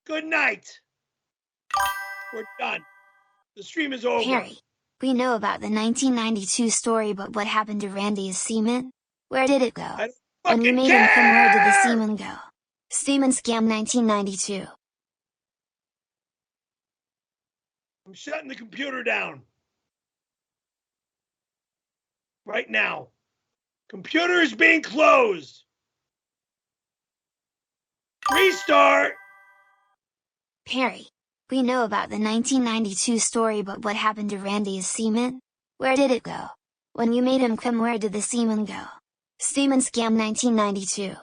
Good night. We're done. The stream is over. Perry, we know about the 1992 story, but what happened to Randy's semen? Where did it go? I don't When you fucking made him come, where did the care! semen go? Semen scam 1992. I'm shutting the computer down. Right now. Computer is being closed. Restart. Perry, we know about the 1992 story, but what happened to Randy's semen? Where did it go? When you made him come, where did the semen go? Semen scam 1992.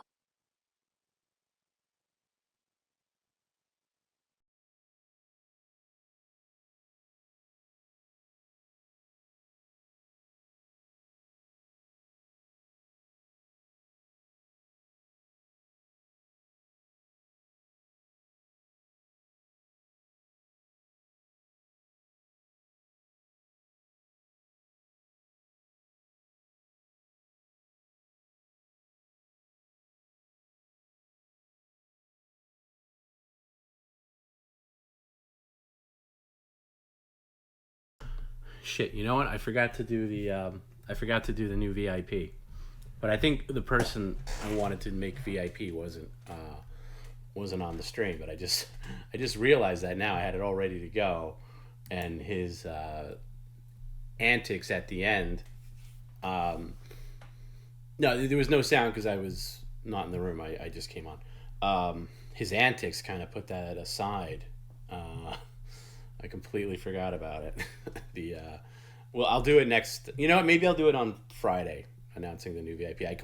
Shit, you know what? I forgot to do the new VIP. But I think the person I wanted to make VIP wasn't on the stream. But I just realized that now. I had it all ready to go, and his antics at the end. No, there was no sound because I was not in the room. I just came on. His antics kind of put that aside. I completely forgot about it. Well, I'll do it next. You know what? Maybe I'll do it on Friday, announcing the new VIP. I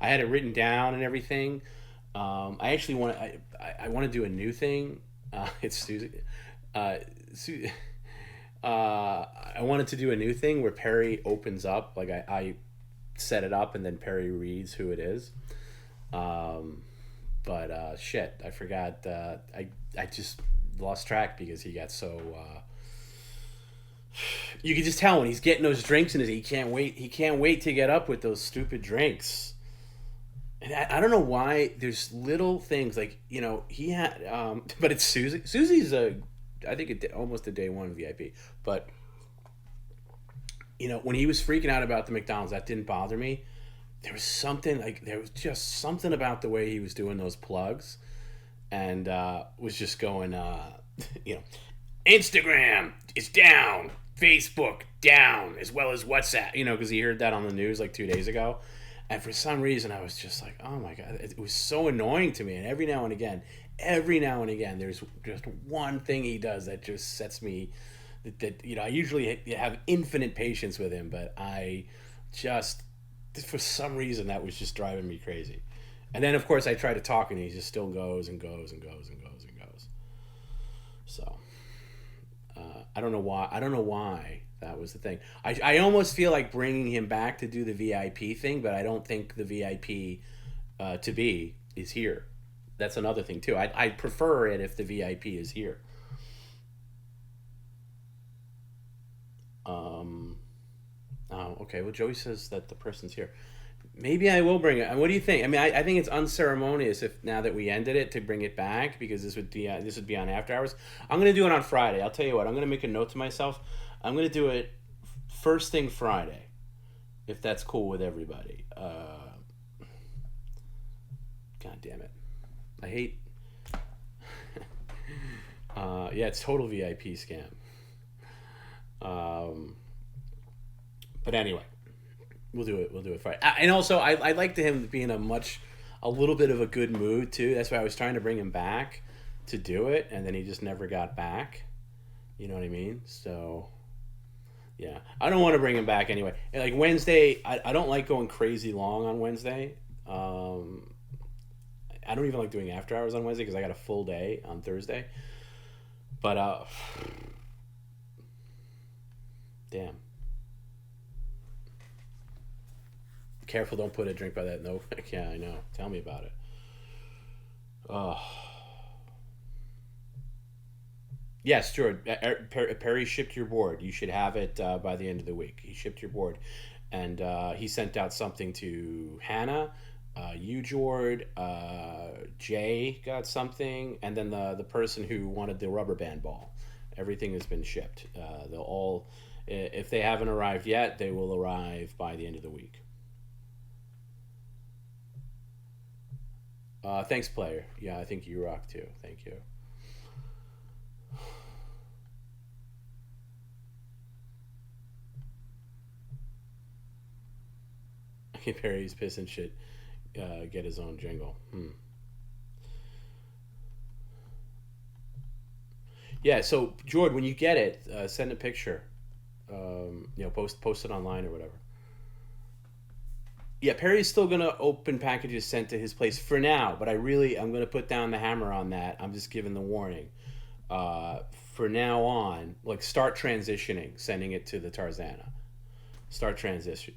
had it written down and everything. I actually I want to do a new thing. It's Susie. I wanted to do a new thing where Perry opens up. Like I set it up and then Perry reads who it is. But shit, I forgot. I just lost track because he got so. You can just tell when he's getting those drinks in his. He can't wait to get up with those stupid drinks. And I don't know why. There's little things like he had. But it's Susie. Susie's I think almost a day one VIP. But when he was freaking out about the McDonald's, that didn't bother me. There was just something about the way he was doing those plugs, and was just going, Instagram is down, Facebook down, as well as WhatsApp, because he heard that on the news like 2 days ago. And for some reason, I was just like, oh my God, it was so annoying to me. And every now and again, there's just one thing he does that just sets me, that I usually have infinite patience with him, but I just, for some reason, that was just driving me crazy. And then, of course, I try to talk, and he just still goes and goes and goes and goes and goes. So, I don't know why that was the thing. I almost feel like bringing him back to do the VIP thing, but I don't think the VIP to be is here. That's another thing, too. I prefer it if the VIP is here. Oh, okay. Well, Joey says that the person's here. Maybe I will bring it. What do you think? I mean, I think it's unceremonious if now that we ended it to bring it back, because this would be on After Hours. I'm gonna do it on Friday. I'll tell you what. I'm gonna make a note to myself. I'm gonna do it first thing Friday, if that's cool with everybody. God damn it, I hate. Yeah, it's total VIP scam. But anyway, we'll do it Friday. And also, I like him to be in a little bit of a good mood too. That's why I was trying to bring him back to do it, and then he just never got back. You know what I mean? So, yeah, I don't want to bring him back anyway. And like Wednesday, I don't like going crazy long on Wednesday. I don't even like doing After Hours on Wednesday because I got a full day on Thursday. But damn. Careful, don't put a drink by that note. Yeah, I know. Tell me about it. Oh. Yes, Stuart. Perry shipped your board. You should have it by the end of the week. He shipped your board. And he sent out something to Hannah you, Jord, Jay got something, and then the person who wanted the rubber band ball. Everything has been shipped. They'll all, if they haven't arrived yet, they will arrive by the end of the week. Thanks, player. Yeah, I think you rock too. Thank you. Perry's piss and shit. Get his own jingle. Yeah. So, Jordan, when you get it, send a picture. Post it online or whatever. Yeah, Perry's still gonna open packages sent to his place for now, but I'm gonna put down the hammer on that. I'm just giving the warning. Uh, for now on, like start transitioning, sending it to the Tarzana. Start transition,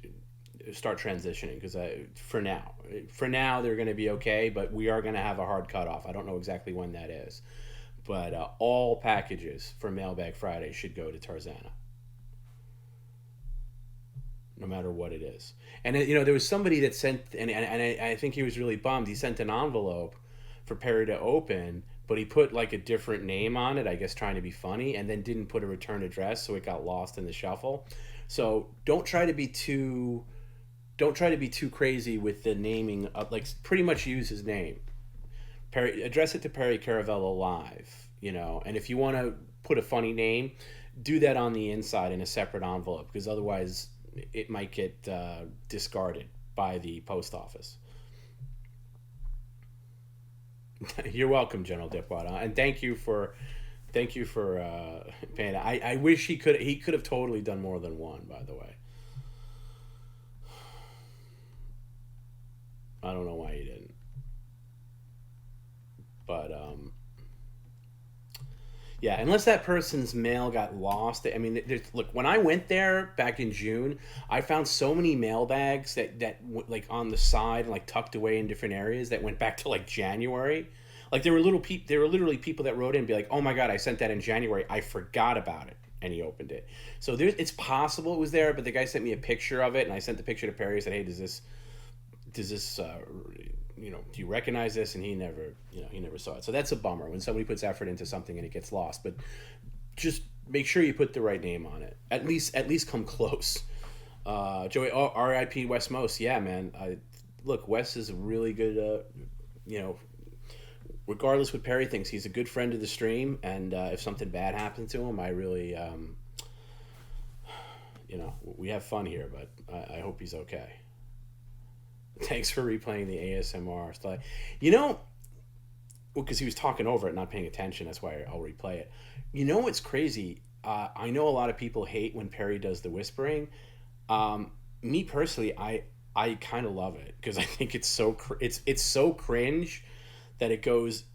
start transitioning because for now they're gonna be okay, but we are gonna have a hard cutoff. I don't know exactly when that is, but all packages for Mailbag Friday should go to Tarzana, no matter what it is. And there was somebody that sent, and I think he was really bummed. He sent an envelope for Perry to open, but he put like a different name on it, I guess trying to be funny, and then didn't put a return address, so it got lost in the shuffle. So don't try to be too crazy with the naming of, like, pretty much use his name. Perry, address it to Perry Caravello Live, and if you want to put a funny name, do that on the inside in a separate envelope, because otherwise it might get discarded by the post office. You're welcome, General Dipwad, and thank you for paying. I wish he could have totally done more than one. By the way, I don't know why he didn't, but yeah, unless that person's mail got lost. I mean, look, when I went there back in June, I found so many mailbags that like on the side, like tucked away in different areas, that went back to like January. Like there were literally people that wrote in and be like, "Oh my god, I sent that in January. I forgot about it." And he opened it. So it's possible it was there, but the guy sent me a picture of it, and I sent the picture to Perry. I said, "Hey, does this do you recognize this?" And he never saw it. So that's a bummer when somebody puts effort into something and it gets lost. But just make sure you put the right name on it. At least come close. Joey, R.I.P. Wes Most. Yeah, man. Look, Wes is a really good. Regardless what Perry thinks, he's a good friend of the stream. And if something bad happens to him, I really, we have fun here. But I hope he's okay. Thanks for replaying the ASMR style. Because he was talking over it, not paying attention. That's why I'll replay it. What's crazy? I know a lot of people hate when Perry does the whispering. Me personally, I kind of love it because I think it's so cringe that it goes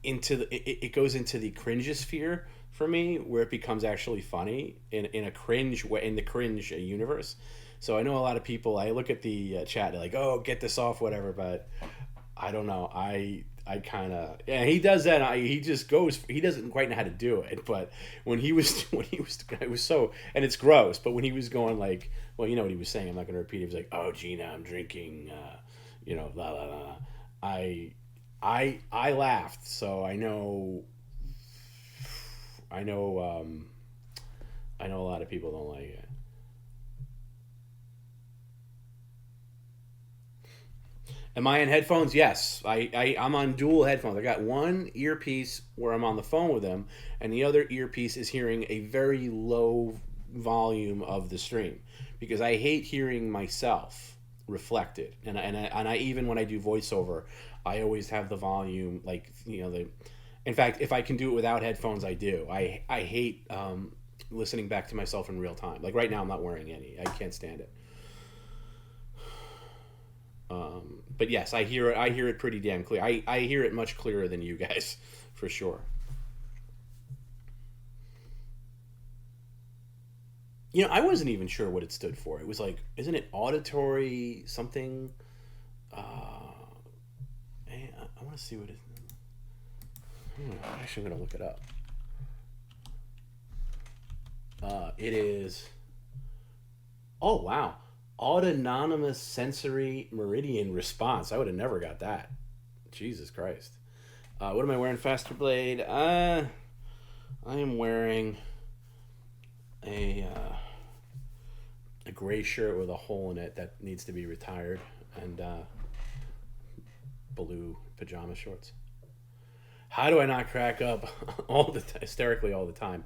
into the cringosphere for me, where it becomes actually funny in a cringe way, in the cringe universe. So I know a lot of people, I look at the chat, they're like, "Oh, get this off," whatever, but I don't know. I kind of, yeah, he does that. He just goes, he doesn't quite know how to do it, but when he was, it was so, and it's gross, but when he was going like, well, you know what he was saying, I'm not going to repeat it. He was like, "Oh, Gina, I'm drinking, la, la, la." I laughed, so I know a lot of people don't like it. Am I in headphones? Yes. I'm on dual headphones. I got one earpiece where I'm on the phone with him, and the other earpiece is hearing a very low volume of the stream because I hate hearing myself reflected. And I even when I do voiceover, I always have the volume in fact, if I can do it without headphones, I do. I hate listening back to myself in real time. Like right now, I'm not wearing any. I can't stand it. But yes, I hear it. I hear it pretty damn clear. I hear it much clearer than you guys, for sure. I wasn't even sure what it stood for. It was like, isn't it auditory something? I want to see what it. Actually, I'm gonna look it up. It is. Oh wow, Autonomous sensory meridian response. I would have never got that. Jesus Christ. What am I wearing, Faster Blade? I am wearing a gray shirt with a hole in it that needs to be retired, and blue pajama shorts. How do I not crack up hysterically all the time?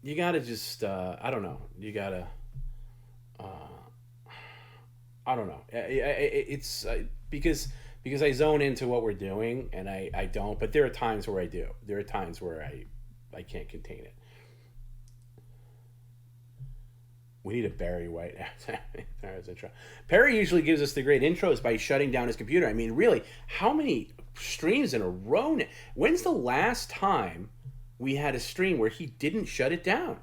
You gotta just I don't know. You gotta I don't know. It's because I zone into what we're doing, and I don't. But there are times where I do. There are times where I can't contain it. We need a Barry White intro. Perry usually gives us the great intros by shutting down his computer. I mean, really, how many streams in a row now? When's the last time we had a stream where he didn't shut it down?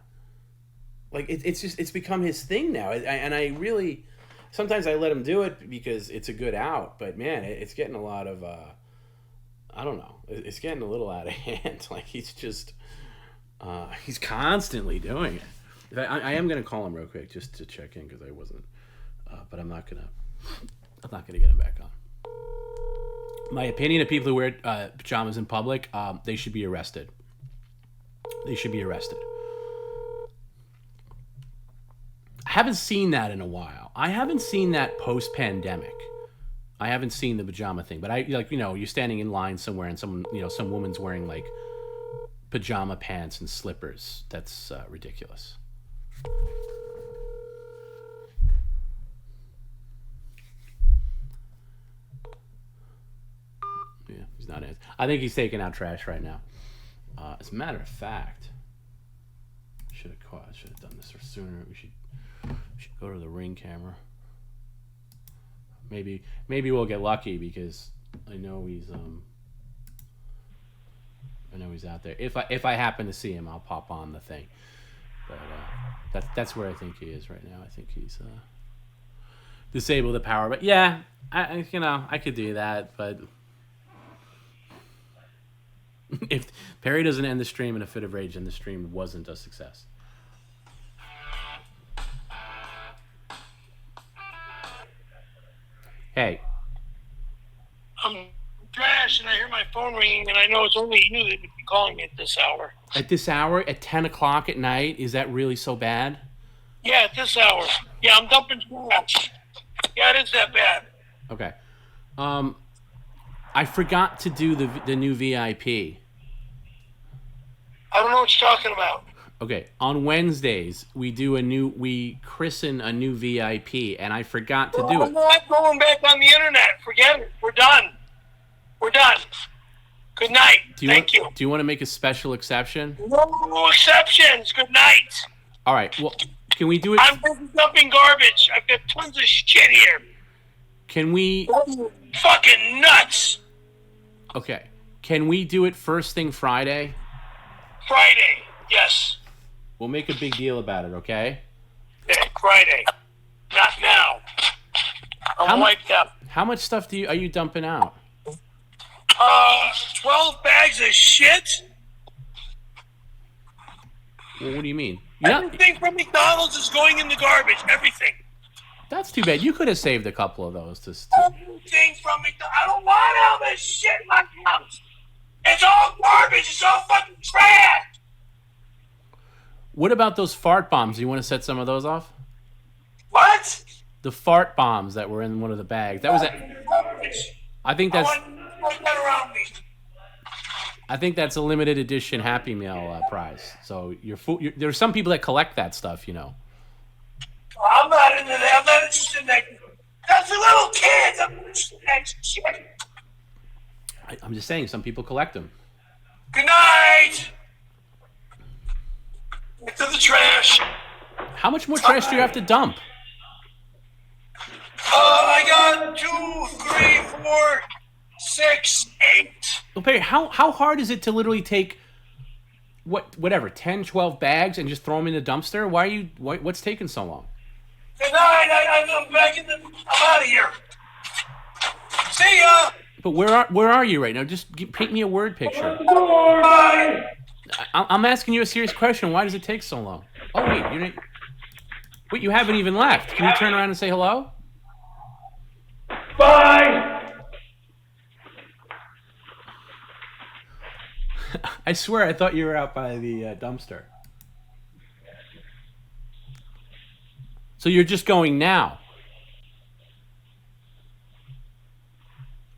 Like, it's become his thing now. And I really, sometimes I let him do it because it's a good out. But, man, it's getting a lot of, I don't know. It's getting a little out of hand. Like, he's just, he's constantly doing it. I am gonna call him real quick just to check in because I wasn't, but I'm not gonna get him back on. My opinion of people who wear pajamas in public, they should be arrested. They should be arrested. I haven't seen that in a while. I haven't seen that post-pandemic. I haven't seen the pajama thing, but you're standing in line somewhere and some woman's wearing like pajama pants and slippers. That's ridiculous. Yeah, he's not in. I think he's taking out trash right now. As a matter of fact, should have done this sooner. We should go to the Ring camera. Maybe we'll get lucky because I know he's out there. If I happen to see him, I'll pop on the thing. But that's where I think he is right now. I think he's disable the power. But yeah, I could do that. But if Perry doesn't end the stream in a fit of rage, then the stream wasn't a success. Hey. I'm trash, and I hear my phone ringing, and I know it's only you that would be calling me at this hour. At this hour? At 10 o'clock at night? Is that really so bad? Yeah, at this hour. Yeah, I'm dumping trash. Yeah, it is that bad. Okay. I forgot to do the new VIP. I don't know what you're talking about. Okay, on Wednesdays we christen a new VIP, and I forgot to do it. I'm not going back on the internet. Forget it. We're done. We're done. Good night. Thank you. Do you want to make a special exception? No exceptions. Good night. All right. Well, can we do it? I'm busy dumping garbage. I've got tons of shit here. Can we? Fucking nuts. Okay. Can we do it first thing Friday? Friday. Yes. We'll make a big deal about it, okay? Yeah, Friday. Not now. I'm wiped up. How much stuff are you dumping out? 12 bags of shit. Well, what do you mean? Everything from McDonald's is going in the garbage. Everything. That's too bad. You could have saved a couple of those. Everything from McDonald's. I don't want all this shit in my house. It's all garbage. It's all fucking trash. What about those fart bombs? You want to set some of those off? What? The fart bombs that were in one of the bags. That was I think that's. I think that's a limited edition Happy Meal prize. So there are some people that collect that stuff, you know. I'm not into that. I'm not interested in that. That's for little kids. I'm not interested in that shit. I'm just saying, some people collect them. Good night. Into the trash. How much more trash do you have to dump? I got 2, 3, 4, 6, 8. Well, Perry, how hard is it to literally take whatever 10, 12 bags and just throw them in the dumpster? What's taking so long? Good night. I'm back in the. I'm out of here. See ya. But where are you right now? Just paint me a word picture. Bye. I'm asking you a serious question. Why does it take so long? Oh wait, you're not. Wait, you haven't even left. Can you turn around and say hello? Bye! I swear I thought you were out by the dumpster. So you're just going now?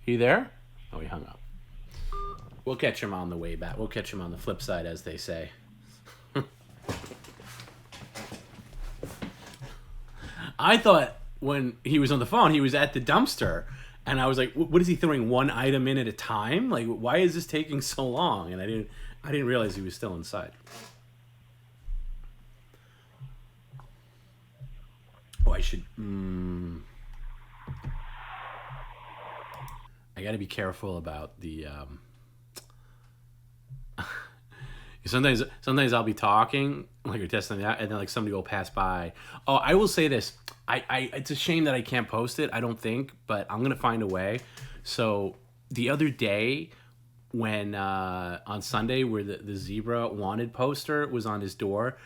You there? Oh, he hung up. We'll catch him on the way back. We'll catch him on the flip side, as they say. I thought when he was on the phone, he was at the dumpster. And I was like, what is he throwing one item in at a time? Like, why is this taking so long? And I didn't realize he was still inside. Oh, I should... I got to be careful about the... Sometimes I'll be talking, like you're testing that, and then like somebody will pass by. Oh, I will say this. It's a shame that I can't post it, I don't think, but I'm going to find a way. So the other day when on Sunday where the zebra wanted poster was on his door,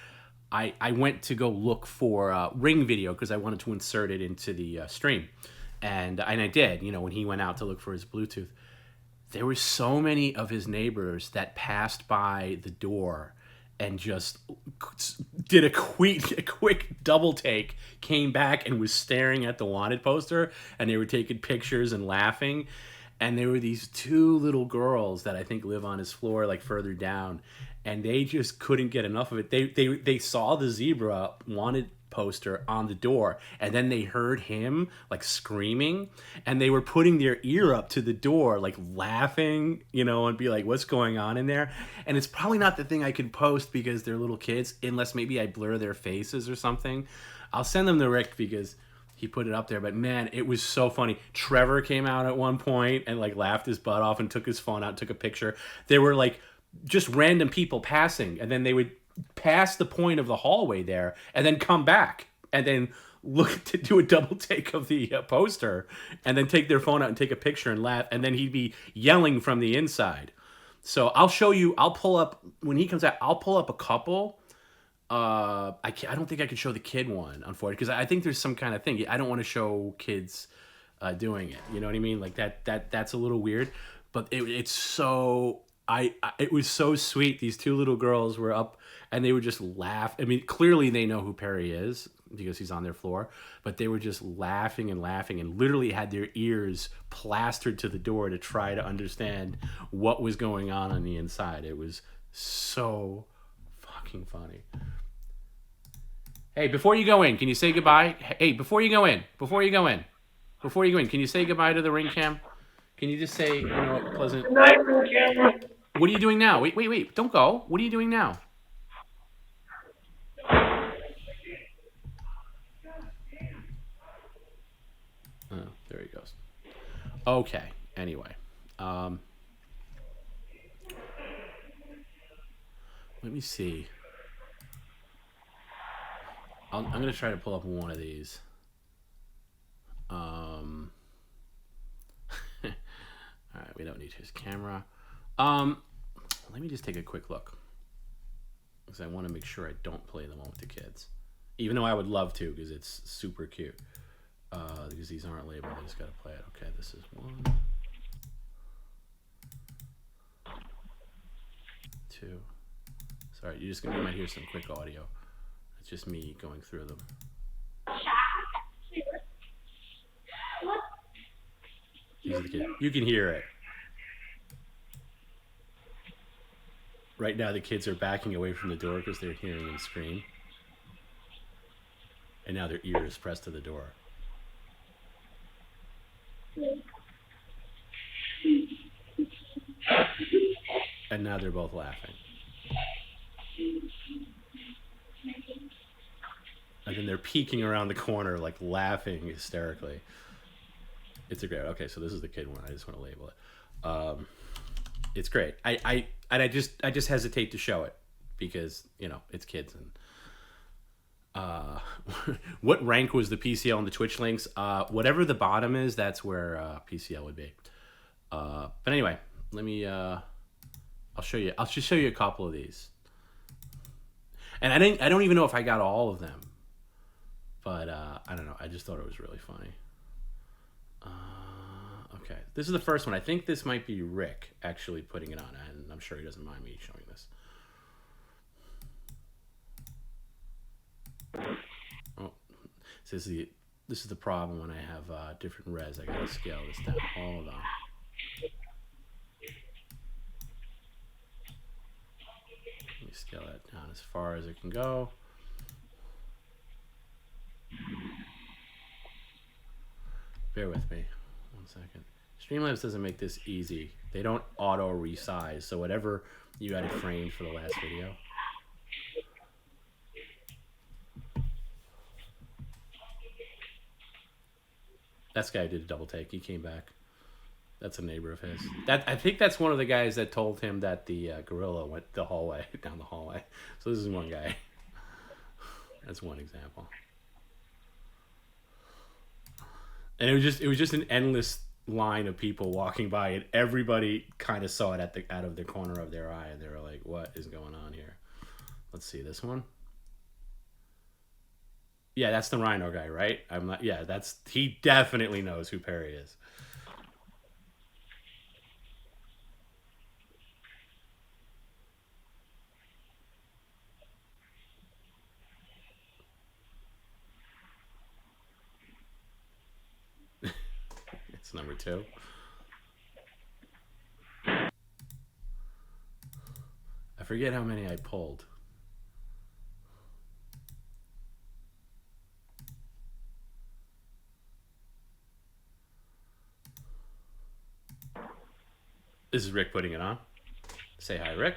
I went to go look for Ring video because I wanted to insert it into the stream. And I did, when he went out to look for his Bluetooth. There were so many of his neighbors that passed by the door and just did a quick double take, came back and was staring at the wanted poster, and they were taking pictures and laughing. And there were these two little girls that I think live on his floor, like further down, and they just couldn't get enough of it. They saw the zebra wanted poster on the door, and then they heard him like screaming, and they were putting their ear up to the door, like laughing, and be like, what's going on in there? And it's probably not the thing I could post because they're little kids, unless maybe I blur their faces or something. I'll send them to Rick because he put it up there, but man, it was so funny. Trevor came out at one point and like laughed his butt off and took his phone out and took a picture. There were like just random people passing, and then they would pass the point of the hallway there and then come back and then look to do a double take of the poster and then take their phone out and take a picture and laugh, and then he'd be yelling from the inside. So I'll show you, I'll pull up, when he comes out, I'll pull up a couple. I don't think I could show the kid one, unfortunately, because I think there's some kind of thing. I don't want to show kids doing it. You know what I mean? Like that's a little weird, but it's so... it was so sweet. These two little girls were up and they would just laugh. I mean, clearly they know who Perry is because he's on their floor, but they were just laughing and literally had their ears plastered to the door to try to understand what was going on the inside. It was so fucking funny. Hey, before you go in, can you say goodbye? Hey, before you go in, can you say goodbye to the ring cam? Can you just say, pleasant... Good night, camera. What are you doing now? Wait. Don't go. What are you doing now? Oh, there he goes. Okay. Anyway. Let me see. I'm going to try to pull up one of these. All right. We don't need his camera. Let me just take a quick look because I want to make sure I don't play the one with the kids, even though I would love to because it's super cute. Because these aren't labeled, I just gotta play it. Okay, this is 1, 2. Sorry, you might hear some quick audio. It's just me going through them. These are the kids. You can hear it. Right now, the kids are backing away from the door because they're hearing him scream. And now their ear is pressed to the door. And now they're both laughing. And then they're peeking around the corner, like laughing hysterically. It's a great... Okay, so this is the kid one. I just want to label it. It's great. I just hesitate to show it because it's kids. And what rank was the PCL on the Twitch links? Whatever the bottom is, that's where PCL would be. But anyway, let me. I'll show you. I'll just show you a couple of these. And I don't even know if I got all of them. But I don't know. I just thought it was really funny. Okay, this is the first one. I think this might be Rick actually putting it on, and I'm sure he doesn't mind me showing this. Oh, so this is the problem when I have different res. I gotta scale this down. Hold on. Let me scale that down as far as it can go. Bear with me 1 second. Streamlabs doesn't make this easy. They don't auto resize, so whatever you had it framed for the last video. That guy did a double take. He came back. That's a neighbor of his. I think that's one of the guys that told him that the gorilla went the hallway, down the hallway. So this is one guy. That's one example. And it was just an endless line of people walking by, and everybody kind of saw it out of the corner of their eye, and they were like, "What is going on here?" Let's see this one. Yeah, that's the Rhino guy, right? I'm not. Yeah, he definitely knows who Perry is. It's number 2. I forget how many I pulled. This is Rick putting it on. Say hi, Rick.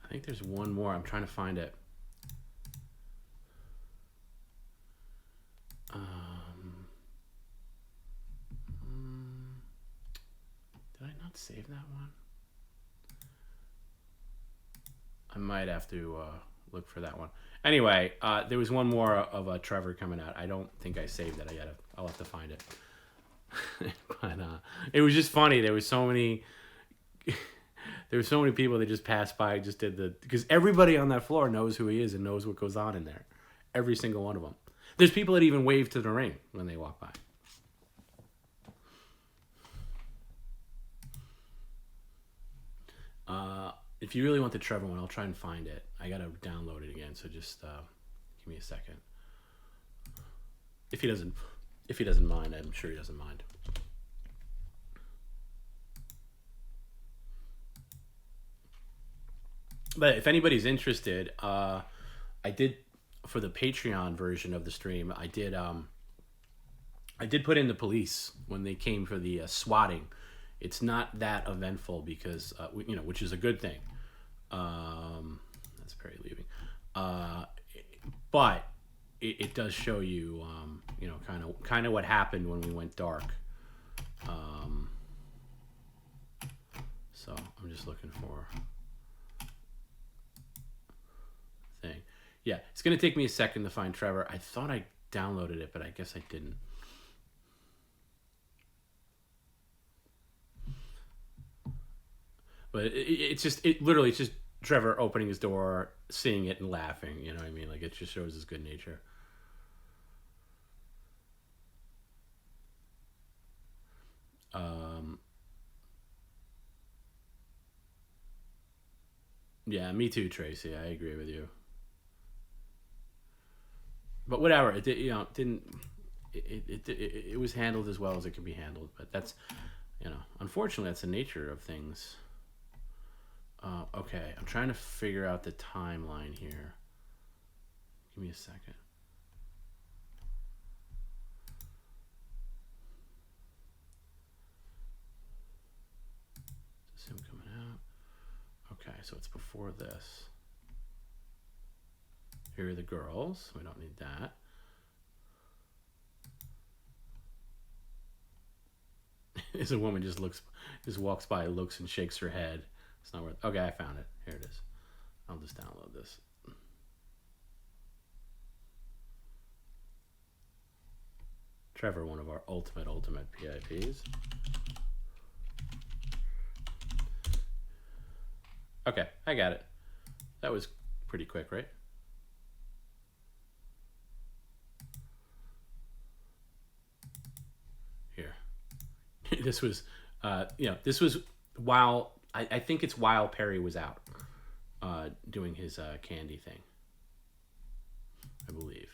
I think there's one more. I'm trying to find it. Did I not save that one? I might have to look for that one. Anyway, there was one more of Trevor coming out. I don't think I saved it. I'll have to find it. But it was just funny. There was so many people that just passed by, just did because everybody on that floor knows who he is and knows what goes on in there. Every single one of them. There's people that even wave to the ring when they walk by. If you really want the Trevor one, I'll try and find it. I gotta download it again, so just give me a second. If he doesn't mind, I'm sure he doesn't mind. But if anybody's interested, I did for the Patreon version of the stream. I did put in the police when they came for the swatting. It's not that eventful because which is a good thing. That's Perry leaving, but it does show you, kind of what happened when we went dark. So I'm just looking for thing. Yeah, it's gonna take me a second to find Trevor. I thought I downloaded it, but I guess I didn't. But it's just Trevor opening his door, seeing it, and laughing. You know what I mean? Like, it just shows his good nature. Yeah, me too, Tracy. I agree with you. But whatever, it didn't. It was handled as well as it can be handled. But that's, unfortunately, that's the nature of things. Okay, I'm trying to figure out the timeline here. Give me a second. Is this him coming out? Okay, so it's before this. Here are the girls. We don't need that. As a woman just walks by, looks, and shakes her head. It's not worth. Okay, I found it. Here it is. I'll just download this. Trevor, one of our ultimate PIPs. Okay, I got it. That was pretty quick, right? Here. This was, this was while, I think it's while Perry was out doing his candy thing, I believe.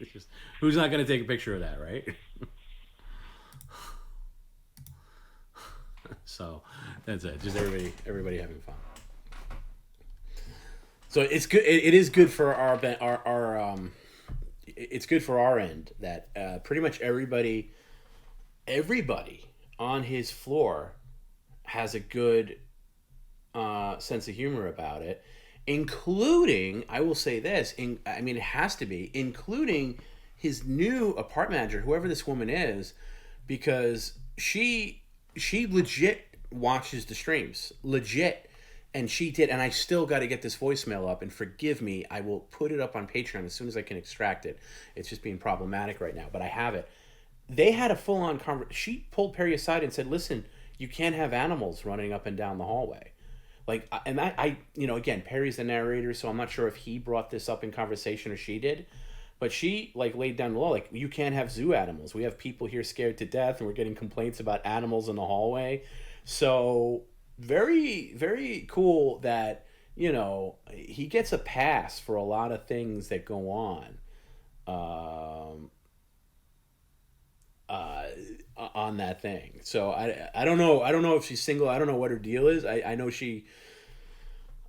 It's just, who's not going to take a picture of that, right? So that's it. Just everybody having fun. So it's good. It is good for our it's good for our end that pretty much everybody on his floor has a good sense of humor about it, including, I will say this, I mean, it has to be, including his new apartment manager, whoever this woman is, because she legit watches the streams, legit, and she did, and I still got to get this voicemail up, and forgive me, I will put it up on Patreon as soon as I can extract it. It's just being problematic right now, but I have it. They had a full-on conversation. She pulled Perry aside and said, listen, you can't have animals running up and down the hallway. Like, and again, Perry's the narrator, so I'm not sure if he brought this up in conversation or she did, but she like laid down the law, like, you can't have zoo animals. We have people here scared to death, and we're getting complaints about animals in the hallway. So very, very cool that, he gets a pass for a lot of things that go on that thing. So I don't know. I don't know if she's single. I don't know what her deal is. I know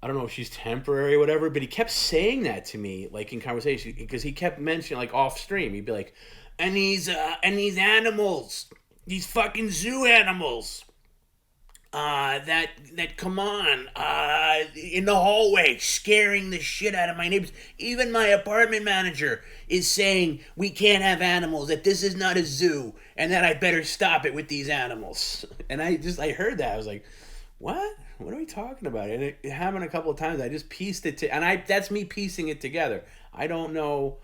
I don't know if she's temporary or whatever, but he kept saying that to me, like in conversation, because he kept mentioning, like off stream, he'd be like, and these animals, these fucking zoo animals, that come on, in the hallway, scaring the shit out of my neighbors. Even my apartment manager is saying we can't have animals, that this is not a zoo, and that I better stop it with these animals. And I heard that, I was like, what? What are we talking about? And it happened a couple of times. I just pieced it that's me piecing it together. I don't know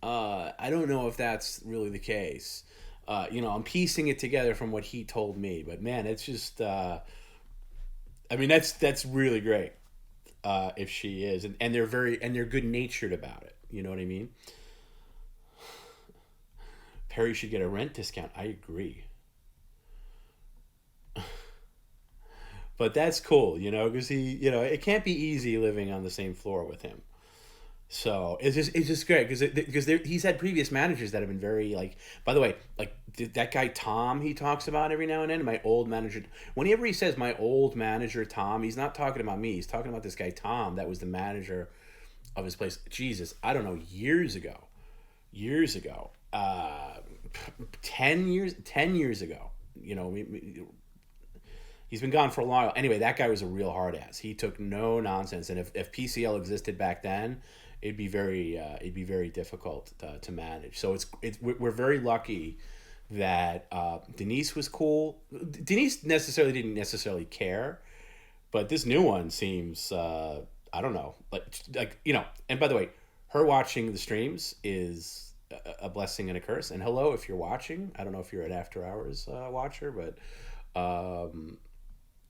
if that's really the case. I'm piecing it together from what he told me. But man, it's just, I mean, that's really great. If she is, and they're good natured about it. You know what I mean? Perry should get a rent discount. I agree. But that's cool, because he, it can't be easy living on the same floor with him. So it's just great because he's had previous managers that have been very like. By the way, like that guy Tom, he talks about every now and then. My old manager. Whenever he says my old manager Tom, he's not talking about me. He's talking about this guy Tom that was the manager of his place. Jesus, I don't know, years ago, 10 years ago. He's been gone for a while. Anyway, that guy was a real hard ass. He took no nonsense, and if PCL existed back then, it'd be very difficult to manage. So we're very lucky that Denise was cool. Denise didn't necessarily care, but this new one seems I don't know, like. And by the way, her watching the streams is a blessing and a curse. And hello, if you're watching, I don't know if you're an After Hours watcher, but.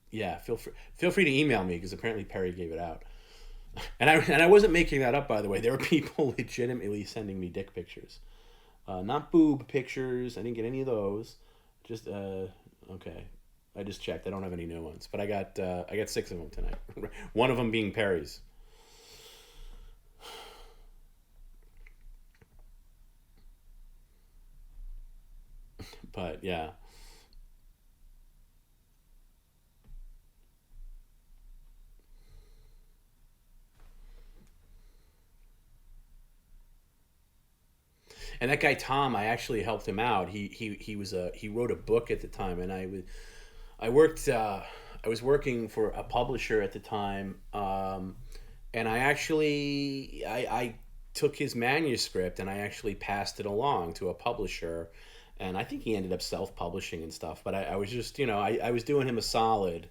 Yeah, feel free to email me because apparently Perry gave it out, and I wasn't making that up, by the way. There were people legitimately sending me dick pictures, not boob pictures. I didn't get any of those. Just okay. I just checked. I don't have any new ones, but I got 6 of them tonight. One of them being Perry's. But yeah. And that guy Tom, I actually helped him out. He wrote a book at the time, and I was working for a publisher at the time, and I took his manuscript and I actually passed it along to a publisher, and I think he ended up self-publishing and stuff. But I was just, I was doing him a solid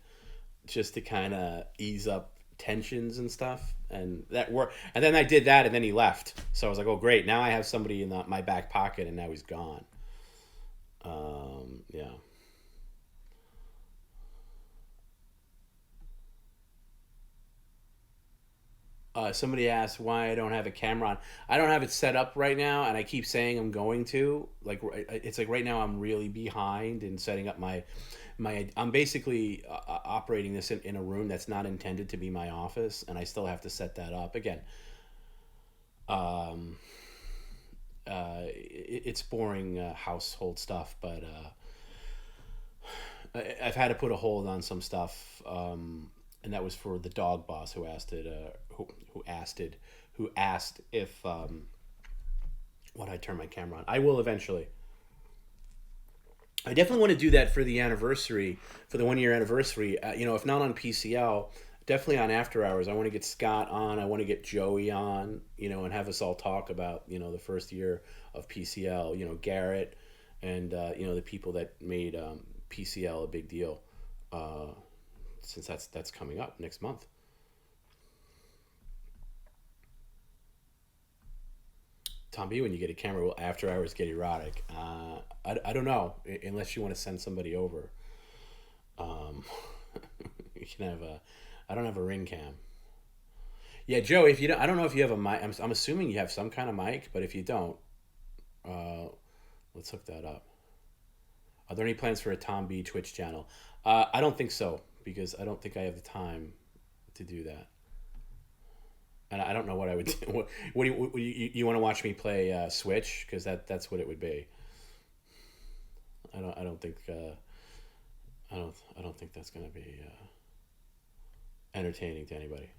just to kind of ease up tensions and stuff, and that worked. And then I did that, and then he left. So I was like, oh great, now I have somebody in my back pocket, and now he's gone. Yeah. Somebody asked why I don't have a camera on. I don't have it set up right now, and I keep saying I'm going to. Like, it's like right now I'm really behind in setting up my. I'm basically operating this in a room that's not intended to be my office, and I still have to set that up again. Um, it's boring household stuff, but I've had to put a hold on some stuff, and that was for the dog boss who asked it. Who asked if when I turn my camera on. I will eventually. I definitely want to do that for the anniversary, for the 1 year anniversary. If not on PCL, definitely on After Hours. I want to get Scott on. I want to get Joey on. And have us all talk about the first year of PCL. Garrett, and the people that made PCL a big deal. Since that's coming up next month. TomB, when you get a camera, will After Hours get erotic? I don't know, unless you want to send somebody over. Um, you can have a. I don't have a ring cam. Yeah, Joe. If you don't, I don't know if you have a mic. I'm assuming you have some kind of mic, but if you don't, uh, let's hook that up. Are there any plans for a TomB Twitch channel? I don't think so, because I don't think I have the time to do that. And I don't know what I would do. What do you want to watch me play Switch? Because that's what it would be. I don't think I don't think that's going to be entertaining to anybody.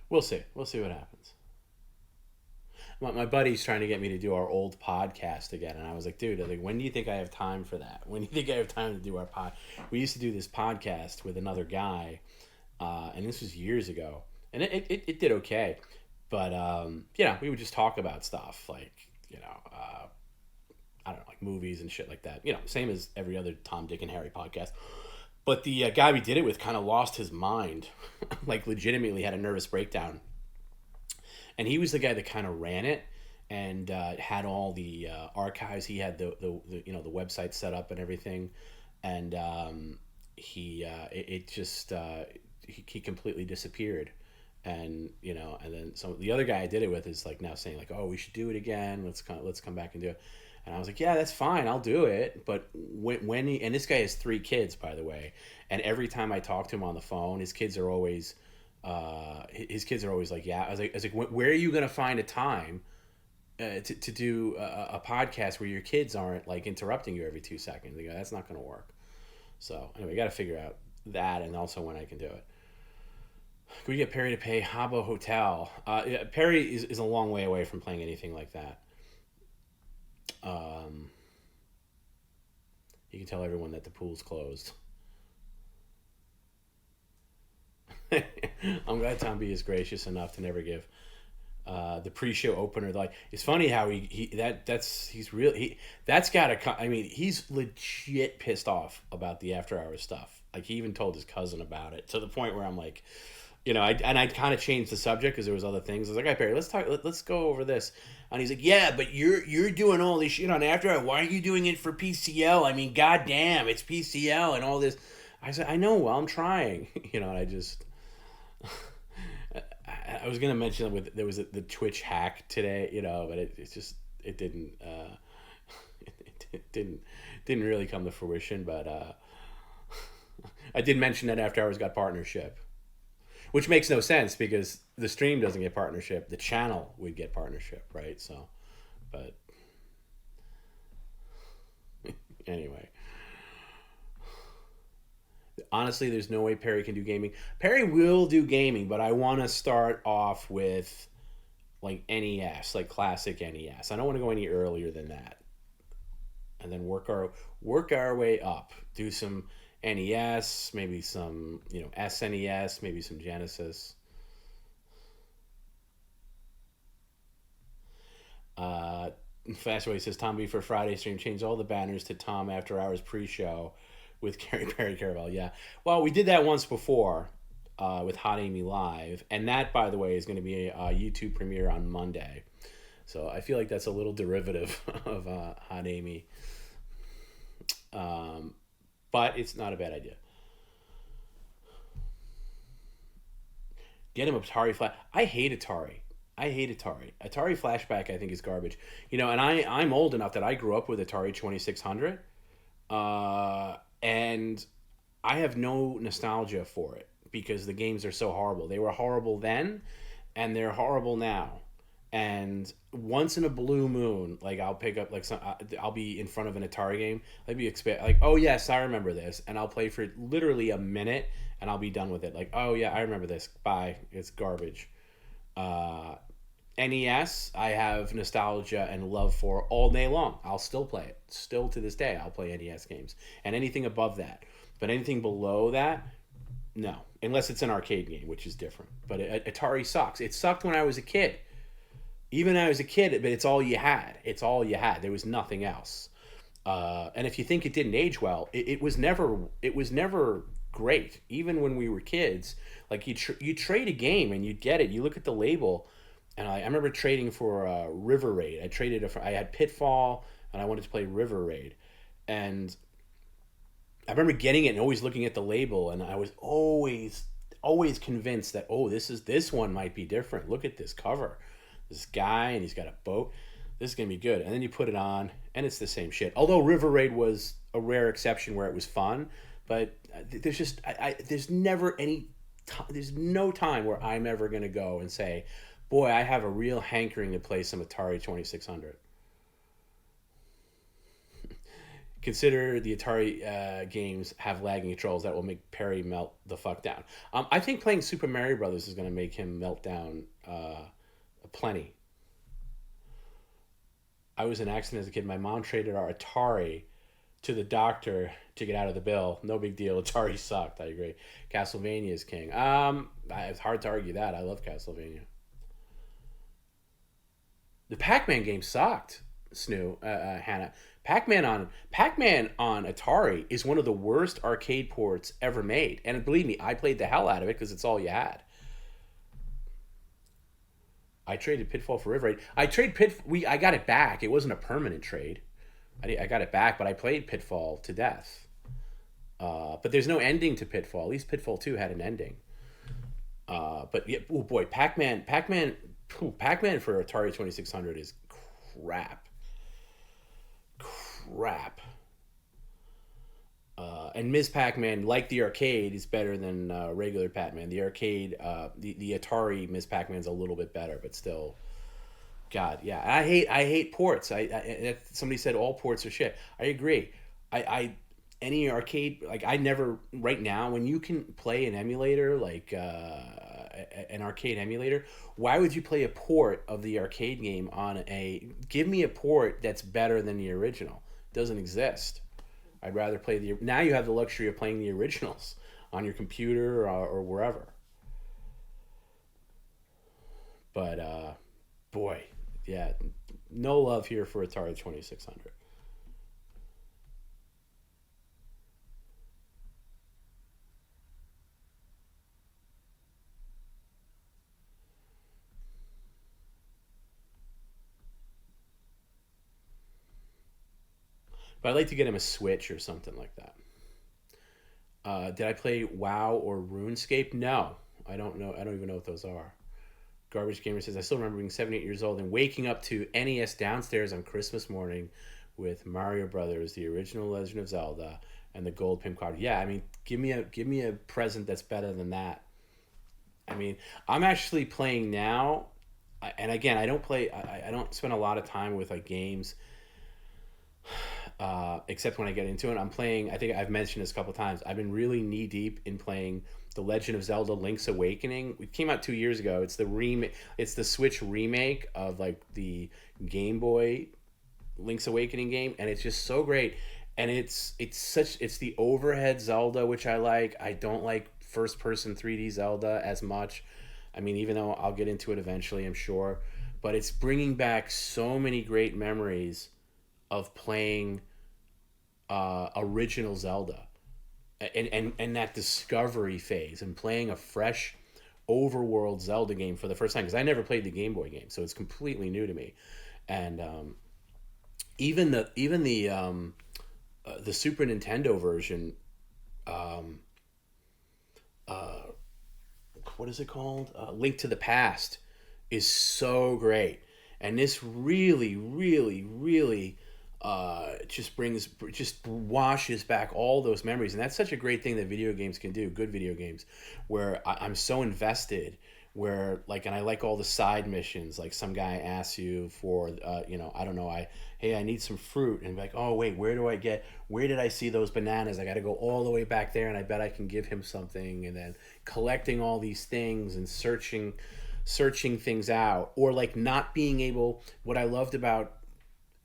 We'll see. We'll see what happens. My buddy's trying to get me to do our old podcast again, and I was like, dude, when do you think I have time for that? When do you think I have time to do our pod? We used to do this podcast with another guy, and this was years ago, and it did okay, but we would just talk about stuff like I don't know, like movies and shit like that. Same as every other Tom, Dick, and Harry podcast. But the guy we did it with kind of lost his mind, like legitimately had a nervous breakdown. And he was the guy that kind of ran it and had all the archives. He had the website set up and everything, and he completely disappeared. And then some the other guy I did it with is like now saying like, oh, we should do it again. Let's come back and do it. And I was like, yeah, that's fine, I'll do it. But when he, and this guy has 3 kids, by the way, and every time I talk to him on the phone, his kids are always like, yeah. I was like, where are you gonna find a time to do a podcast where your kids aren't like interrupting you every 2 seconds? They go, that's not gonna work. So anyway, got to figure out that, and also when I can do it. Can we get Perry to pay Habbo Hotel? Yeah, Perry is a long way away from playing anything like that. You can tell everyone that the pool's closed. I'm glad TomB is gracious enough to never give the pre-show opener. Like, it's funny how that's got to. I mean, he's legit pissed off about the After Hours stuff. Like, he even told his cousin about it, to the point where I'm like, I kind of changed the subject because there was other things. I was like, "Hey Perry, let's talk. Let's go over this." And he's like, "Yeah, but you're doing all this shit on After Hours. Why aren't you doing it for PCL? I mean, goddamn, it's PCL and all this." I said, "I know. Well, I'm trying." And I just. I was gonna mention that there was the Twitch hack today, but it didn't it didn't really come to fruition. But I did mention that After Hours got partnership, which makes no sense because the stream doesn't get partnership, the channel would get partnership, right? So, but anyway. Honestly, there's no way Perry can do gaming. Perry will do gaming, but I want to start off with like NES, like classic NES. I don't want to go any earlier than that, and then work our way up. Do some NES, maybe some, SNES, maybe some Genesis. Uh, Fastway says TomB for Friday stream changed all the banners to Tom After Hours pre-show with Perry Caravello. Yeah, well, we did that once before with Hot Amy Live, and that, by the way, is going to be a YouTube premiere on Monday. So I feel like that's a little derivative of Hot Amy, but it's not a bad idea. Get him Atari Flash. I hate Atari. I hate Atari. Atari Flashback, I think, is garbage. And I'm old enough that I grew up with Atari 2600, and I have no nostalgia for it because the games are so horrible. They were horrible then, and they're horrible now. And once in a blue moon, like I'll pick up like I'll be in front of an Atari game. I'd be like, oh yes, I remember this, and I'll play for literally a minute, and I'll be done with it. Like, oh yeah, I remember this. Bye. It's garbage. NES, I have nostalgia and love for all day long. I'll still play it. Still to this day, I'll play NES games. And anything above that. But anything below that, no. Unless it's an arcade game, which is different. But Atari sucks. It sucked when I was a kid. Even when I was a kid, but it's all you had. It's all you had. There was nothing else. And if you think it didn't age well, it was never great. Even when we were kids, like you trade a game and you'd get it. You look at the label. And I remember trading for River Raid. I had Pitfall, and I wanted to play River Raid. And I remember getting it and always looking at the label, and I was always convinced that, this one might be different. Look at this cover. This guy, and he's got a boat. This is going to be good. And then you put it on, and it's the same shit. Although River Raid was a rare exception where it was fun, but there's just, there's never any, there's no time where I'm ever going to go and say, boy, I have a real hankering to play some Atari 2600. Consider the Atari games have lagging controls that will make Perry melt the fuck down. I think playing Super Mario Brothers is going to make him melt down plenty. I was in an accident as a kid. My mom traded our Atari to the doctor to get out of the bill. No big deal. Atari sucked. I agree. Castlevania is king. It's hard to argue that. I love Castlevania. The Pac-Man game sucked, Hannah. Pac-Man on Atari is one of the worst arcade ports ever made. And believe me, I played the hell out of it because it's all you had. I traded Pitfall for River Raid. I got it back. It wasn't a permanent trade. I got it back, but I played Pitfall to death. But there's no ending to Pitfall. At least Pitfall 2 had an ending. But yeah, oh boy, Pac-Man for Atari 2600 is crap. And Ms. Pac-Man, like the arcade, is better than regular Pac-Man. The arcade, the Atari Ms. Pac-Man's a little bit better, but still, God, yeah. I hate ports. Somebody said all ports are shit. I agree. Any arcade, like I never, right now, when you can play an emulator, like an arcade emulator, why would you play a port of the arcade game give me a port that's better than the original? It doesn't exist. I'd rather play now you have the luxury of playing the originals on your computer or wherever. But, boy, yeah, no love here for Atari 2600. But I'd like to get him a Switch or something like that. Did I play WoW or RuneScape? No. I don't know. I don't even know what those are. Garbage Gamer says, I still remember being 7, 8 years old and waking up to NES downstairs on Christmas morning with Mario Brothers, the original Legend of Zelda, and the gold pin card. Yeah, I mean, give me a present that's better than that. I mean, I'm actually playing now, and again, I don't spend a lot of time with like games. Except when I get into it. I'm playing, I think I've mentioned this a couple times, I've been really knee deep in playing The Legend of Zelda Link's Awakening. It came out 2 years ago. It's the Switch remake of like the Game Boy Link's Awakening game, and it's just so great. and it's the overhead Zelda, which I like. I don't like first person 3D Zelda as much. I mean, even though I'll get into it eventually, I'm sure, but it's bringing back so many great memories of playing original Zelda, and that discovery phase, and playing a fresh overworld Zelda game for the first time, because I never played the Game Boy game, so it's completely new to me. And even the Super Nintendo version, um, uh, what is it called? Link to the Past is so great, and this really, really, really just washes back all those memories, and that's such a great thing that video games can do. Good video games, where I'm so invested, where like, and I like all the side missions. Like some guy asks you for, I don't know, hey, I need some fruit, and be like, oh wait, where did I see those bananas? I got to go all the way back there, and I bet I can give him something, and then collecting all these things and searching things out, or like not being able. What I loved about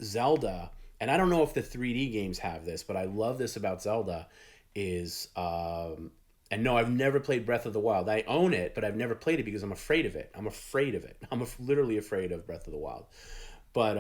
Zelda, and I don't know if the 3D games have this, but I love this about Zelda, is and no, I've never played Breath of the Wild. I own it, but I've never played it because I'm afraid of it. I'm afraid of it. Literally afraid of Breath of the Wild. But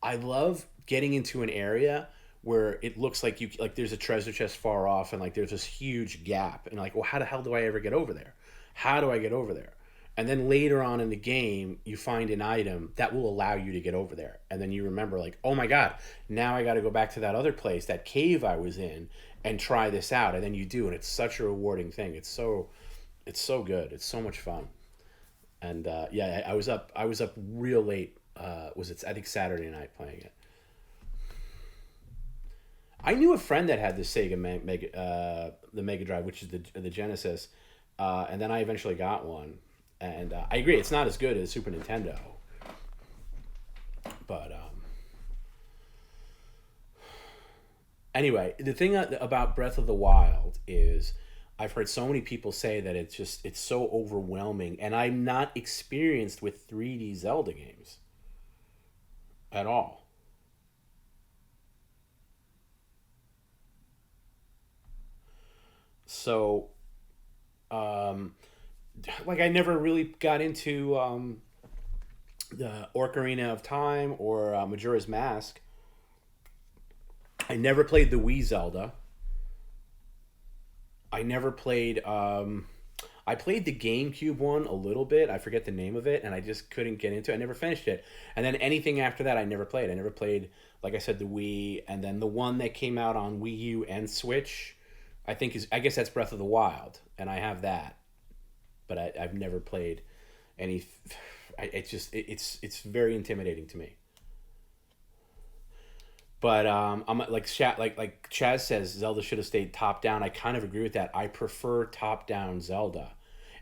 I love getting into an area where it looks like there's a treasure chest far off, and like there's this huge gap, and like, well, how the hell do I ever get over there? How do I get over there? And then later on in the game, you find an item that will allow you to get over there. And then you remember, like, oh my God, now I got to go back to that other place, that cave I was in, and try this out. And then you do, and it's such a rewarding thing. It's so good. It's so much fun. And yeah, I was up real late. Was it? I think Saturday night playing it. I knew a friend that had the Sega the Mega Drive, which is the Genesis, and then I eventually got one. And I agree, it's not as good as Super Nintendo, but anyway, the thing about Breath of the Wild is I've heard so many people say that it's so overwhelming, and I'm not experienced with 3D Zelda games at all. So, um, like, I never really got into the Ocarina of Time or Majora's Mask. I never played the Wii Zelda. I never played. I played the GameCube one a little bit. I forget the name of it, and I just couldn't get into it. I never finished it. And then anything after that, I never played. I never played, like I said, the Wii, and then the one that came out on Wii U and Switch. I guess that's Breath of the Wild, and I have that, but I've never played any. It's very intimidating to me. But I'm like Chaz says, Zelda should have stayed top down. I kind of agree with that. I prefer top down Zelda,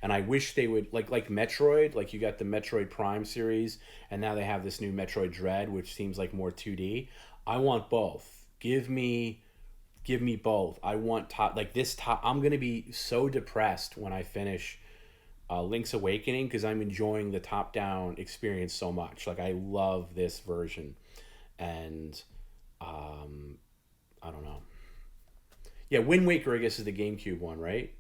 and I wish they would like Metroid. Like, you got the Metroid Prime series, and now they have this new Metroid Dread, which seems like more 2D. I want both. Give me both. I want top, like this top. I'm gonna be so depressed when I finish Link's Awakening, because I'm enjoying the top down experience so much. Like, I love this version, and um, I don't know. Yeah, Wind Waker, I guess, is the GameCube one, right?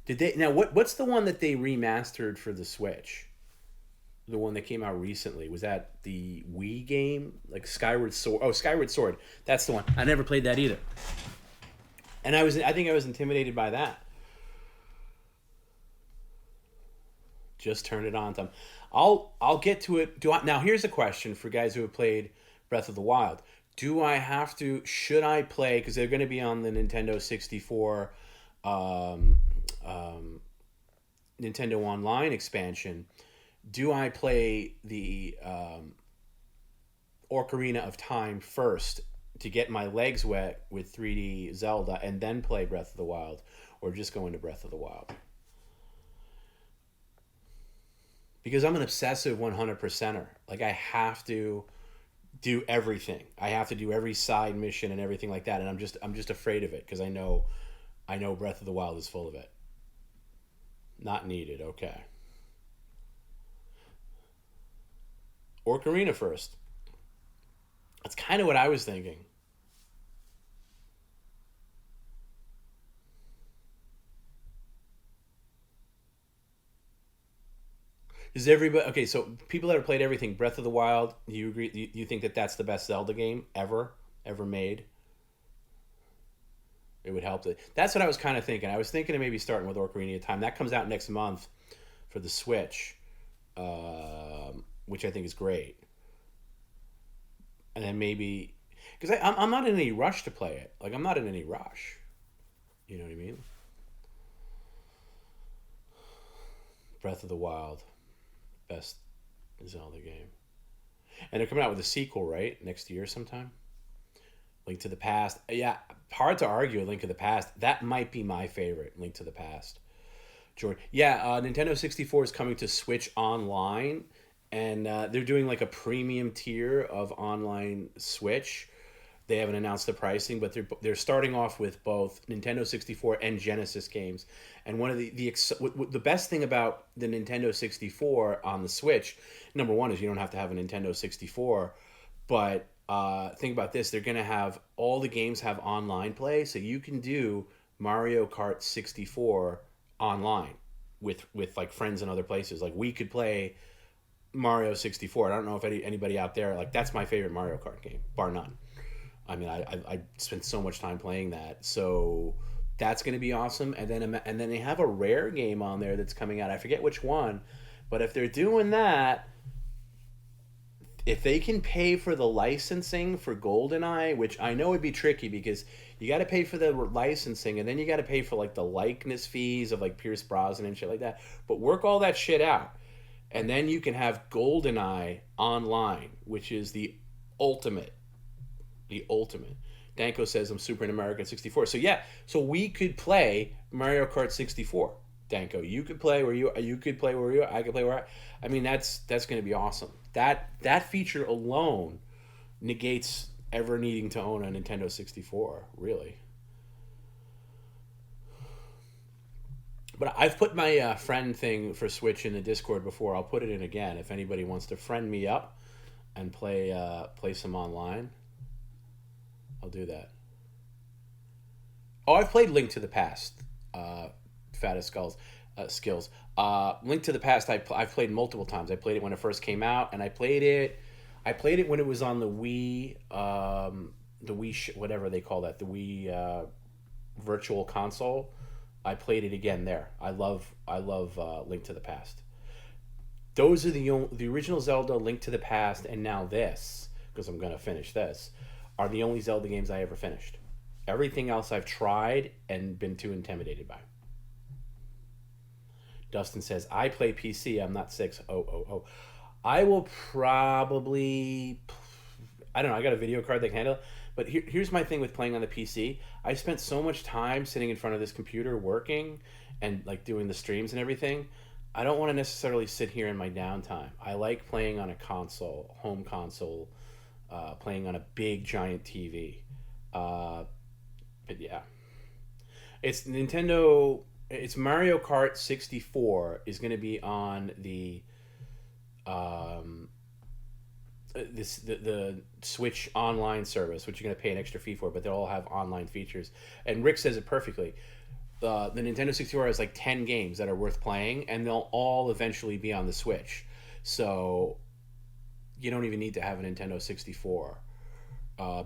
Did they now? What's the one that they remastered for the Switch? The one that came out recently, was that the Wii game, like Skyward Sword? Oh, Skyward Sword. That's the one. I never played that either, and I think I was intimidated by that. Just turn it on. Tom. I'll get to it. Now? Here's a question for guys who have played Breath of the Wild. Do I have to? Should I play? Because they're going to be on the Nintendo 64, um, um, Nintendo Online expansion. Do I play the Ocarina of Time first to get my legs wet with 3D Zelda, and then play Breath of the Wild, or just go into Breath of the Wild? Because I'm an obsessive 100%er. Like, I have to do everything. I have to do every side mission and everything like that, and I'm just afraid of it, because I know Breath of the Wild is full of it. Not needed. Okay. Ocarina first. That's kind of what I was thinking. Is everybody okay? So people that have played everything, Breath of the Wild, you agree? You think that that's the best Zelda game ever made? It would help. That's what I was kind of thinking. I was thinking of maybe starting with Ocarina of Time. That comes out next month for the Switch, which I think is great. And then maybe because I'm not in any rush to play it. Like I'm not in any rush. You know what I mean? Breath of the Wild, best Zelda game. And they're coming out with a sequel, right? Next year sometime. Link to the Past. Yeah, hard to argue with Link to the Past. That might be my favorite, Link to the Past. George. Yeah, Nintendo 64 is coming to Switch Online, and they're doing like a premium tier of online Switch. They haven't announced the pricing, but they're starting off with both Nintendo 64 and Genesis games. And one of the best thing about the Nintendo 64 on the Switch, number one, is you don't have to have a Nintendo 64, but think about this: they're gonna have all the games have online play, so you can do Mario Kart 64 online with like friends in other places. Like we could play Mario 64. I don't know if anybody out there, like, that's my favorite Mario Kart game, bar none. I mean, I spent so much time playing that, so that's going to be awesome. And then they have a rare game on there that's coming out. I forget which one, but if they're doing that, if they can pay for the licensing for GoldenEye, which I know would be tricky because you got to pay for the licensing and then you got to pay for like the likeness fees of like Pierce Brosnan and shit like that. But work all that shit out, and then you can have GoldenEye online, which is the ultimate. The ultimate. Danko says I'm super in American 64. So yeah, so we could play Mario Kart 64. Danko, you could play where you could play where you I could play where I mean that's going to be awesome. That feature alone negates ever needing to own a Nintendo 64, really. But I've put my friend thing for Switch in the Discord before. I'll put it in again if anybody wants to friend me up and play some online. I'll do that. Oh, I've played Link to the Past. Fattest skills. Link to the Past. I've played multiple times. I played it when it first came out, and I played it. When it was on the Wii. The Wii, whatever they call that, the Wii Virtual Console. I played it again there. I love Link to the Past. Those are the original Zelda, Link to the Past, and now this, because I'm gonna finish this, are the only Zelda games I ever finished. Everything else I've tried and been too intimidated by. Dustin says, I play PC, I'm not 6. Oh. I will probably, I don't know, I got a video card that can handle it. But here's my thing with playing on the PC. I spent so much time sitting in front of this computer working and like doing the streams and everything. I don't want to necessarily sit here in my downtime. I like playing on a console, home console, playing on a big giant TV. But yeah, it's Nintendo. It's Mario Kart 64 is going to be on the the Switch online service, which you're going to pay an extra fee for, but they'll all have online features. And Rick says it perfectly. The Nintendo 64 has like 10 games that are worth playing, and they'll all eventually be on the Switch. So you don't even need to have a Nintendo 64.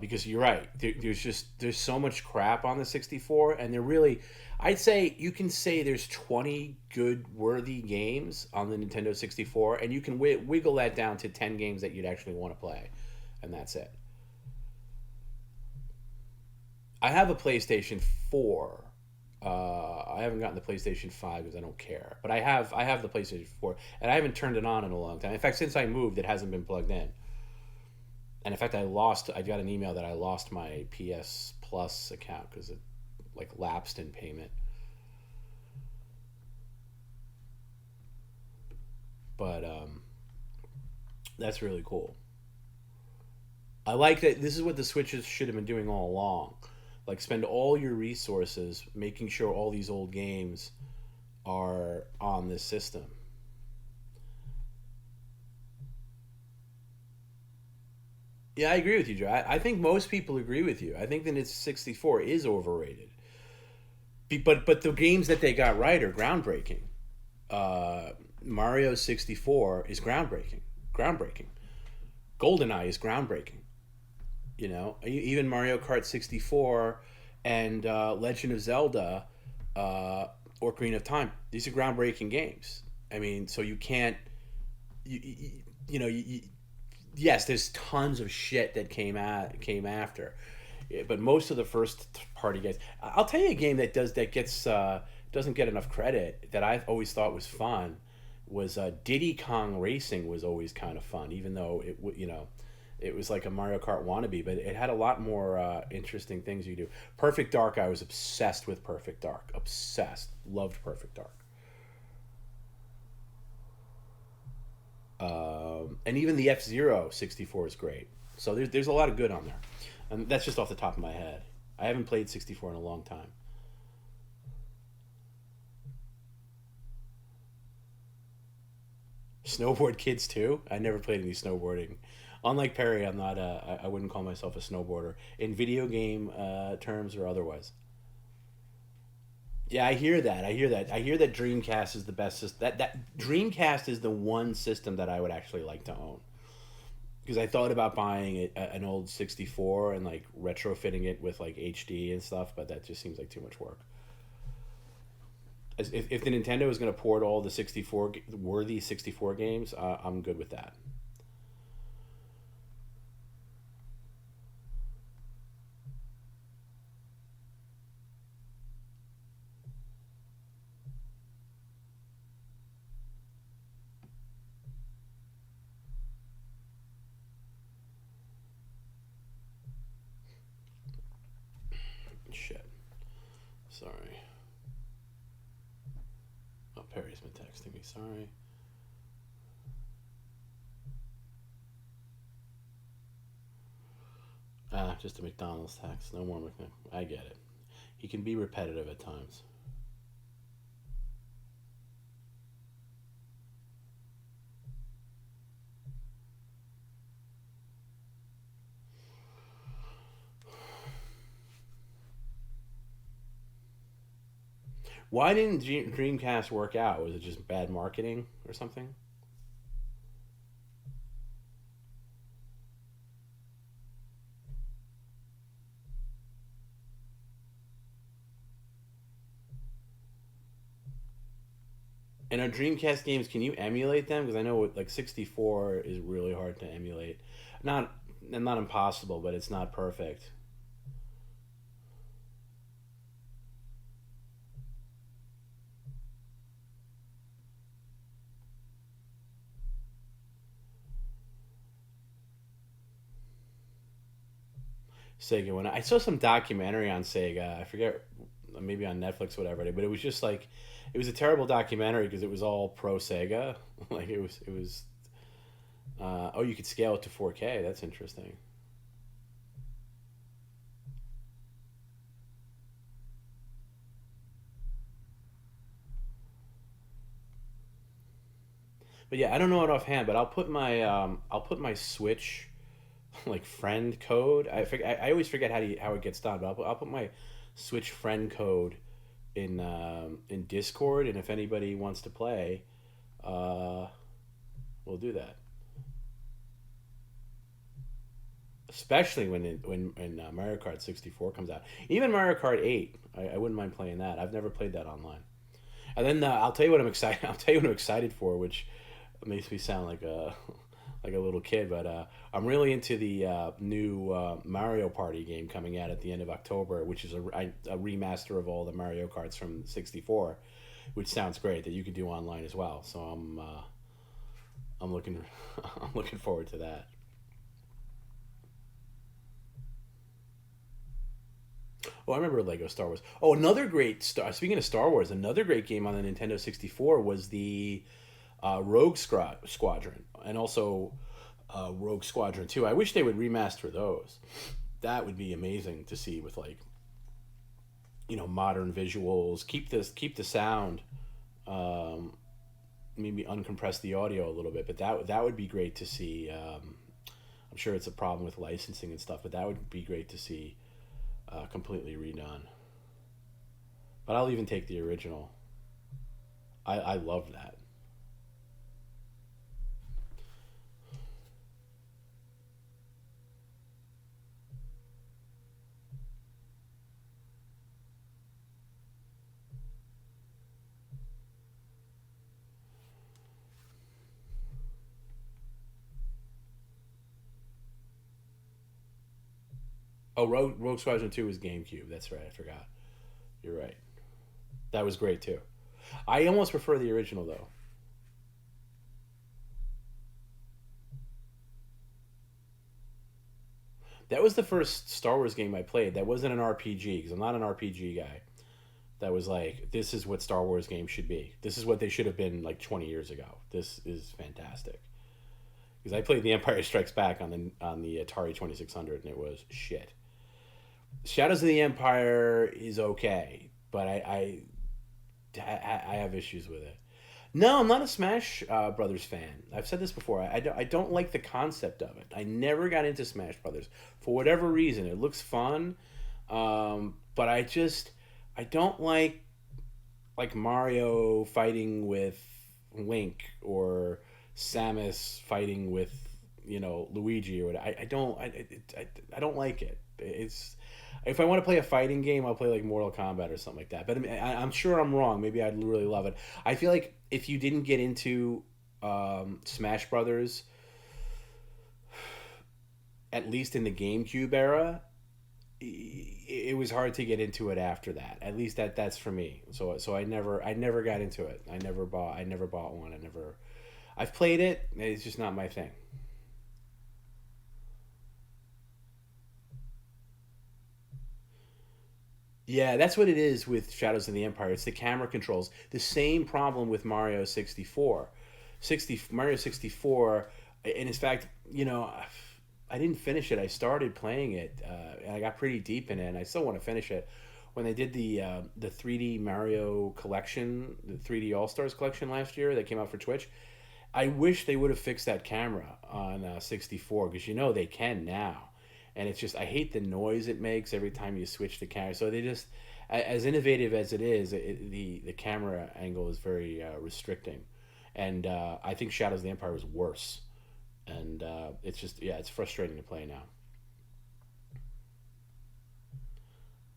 Because you're right, there's so much crap on the 64, and they're really, I'd say you can say there's 20 good worthy games on the Nintendo 64, and you can wiggle that down to 10 games that you'd actually want to play, and that's it. I have a PlayStation 4. I haven't gotten the PlayStation 5 because I don't care, but I have the PlayStation 4, and I haven't turned it on in a long time. In fact, since I moved, it hasn't been plugged in. And in fact, I got an email that I lost my PS Plus account because it like lapsed in payment. But that's really cool. I like that. This is what the Switches should have been doing all along. Like, spend all your resources making sure all these old games are on this system. Yeah, I agree with you, Joe. I think most people agree with you. I think that it's 64 is overrated. But the games that they got right are groundbreaking. Mario 64 is groundbreaking. Groundbreaking. GoldenEye is groundbreaking. Even Mario Kart 64 and Legend of Zelda, uh, Ocarina of Time. These are groundbreaking games. I mean, so you can't, you, you, you know, yes, there's tons of shit that came after, but most of the first party games. I'll tell you a game that gets doesn't get enough credit that I've always thought was fun was Diddy Kong Racing was always kind of fun, even though it was like a Mario Kart wannabe, but it had a lot more interesting things you do. Perfect Dark, I was obsessed with Perfect Dark. Obsessed. Loved Perfect Dark. And even the F Zero 64 is great. So there's a lot of good on there. And that's just off the top of my head. I haven't played 64 in a long time. Snowboard Kids too. I never played any snowboarding. Unlike Perry, I'm not. I wouldn't call myself a snowboarder in video game terms or otherwise. Yeah, I hear that. I hear that. I hear that Dreamcast is the best system. That Dreamcast is the one system that I would actually like to own because I thought about buying an old 64 and like retrofitting it with like HD and stuff, but that just seems like too much work. If the Nintendo is going to port all the 64 worthy 64 games, I'm good with that. Shit. Sorry. Oh, Perry's been texting me. Sorry. Just a McDonald's text. No more McDonald's. I get it. He can be repetitive at times. Why didn't Dreamcast work out? Was it just bad marketing or something? And our Dreamcast games, can you emulate them? Because I know like 64 is really hard to emulate. Not not impossible, but it's not perfect. Sega. When I saw some documentary on Sega, I forget, maybe on Netflix, whatever, but it was just like, it was a terrible documentary because it was all pro Sega. Like it was. Oh, you could scale it to 4K. That's interesting. But yeah, I don't know it offhand, but I'll put my Switch like friend code. I always forget how it gets done, but I'll put my Switch friend code in Discord, and if anybody wants to play, uh, we'll do that. Especially when Mario Kart 64 comes out, even Mario Kart 8, I wouldn't mind playing that. I've never played that online. And then I'll tell you what I'm excited. I'll tell you what I'm excited for, which makes me sound like a like a little kid, but I'm really into the new Mario Party game coming out at the end of October, which is a remaster of all the Mario Karts from '64, which sounds great that you could do online as well. So I'm looking I'm looking forward to that. Oh, I remember Lego Star Wars. Oh, another great Star. Speaking of Star Wars, another great game on the Nintendo 64 was the Squadron, and also Rogue Squadron 2. I wish they would remaster those. That would be amazing to see with like modern visuals. Keep the sound. Um, Maybe uncompress the audio a little bit, but that would be great to see. I'm sure it's a problem with licensing and stuff, but that would be great to see completely redone. But I'll even take the original. I love that. Oh, Rogue Squadron 2 was GameCube. That's right. I forgot. You're right. That was great too. I almost prefer the original though. That was the first Star Wars game I played. That wasn't an RPG because I'm not an RPG guy. That was like, this is what Star Wars games should be. This is what they should have been like 20 years ago. This is fantastic. Because I played The Empire Strikes Back on the Atari 2600 and it was shit. Shadows of the Empire is okay, but I have issues with it. No, I'm not a Smash Brothers fan. I've said this before. I don't like the concept of it. I never got into Smash Brothers for whatever reason. It looks fun, but I don't like Mario fighting with Link or Samus fighting with Luigi or whatever. I don't like it. It's if I want to play a fighting game, I'll play like Mortal Kombat or something like that. But I mean, I'm sure I'm wrong. Maybe I'd really love it. I feel like if you didn't get into Smash Brothers, at least in the GameCube era, it was hard to get into it after that. At least that's for me. So I never got into it. I never bought one. I've played it. It's just not my thing. Yeah, that's what it is with Shadows of the Empire. It's the camera controls. The same problem with Mario 64. Mario 64, and in fact, I didn't finish it. I started playing it, and I got pretty deep in it, and I still want to finish it. When they did the 3D Mario collection, the 3D All Stars collection last year that came out for Twitch, I wish they would have fixed that camera on 64 because they can now, and it's just I hate the noise it makes every time you switch the camera. So they just, as innovative as it is, the camera angle is very restricting, and I think Shadows of the Empire was worse, and it's just it's frustrating to play now.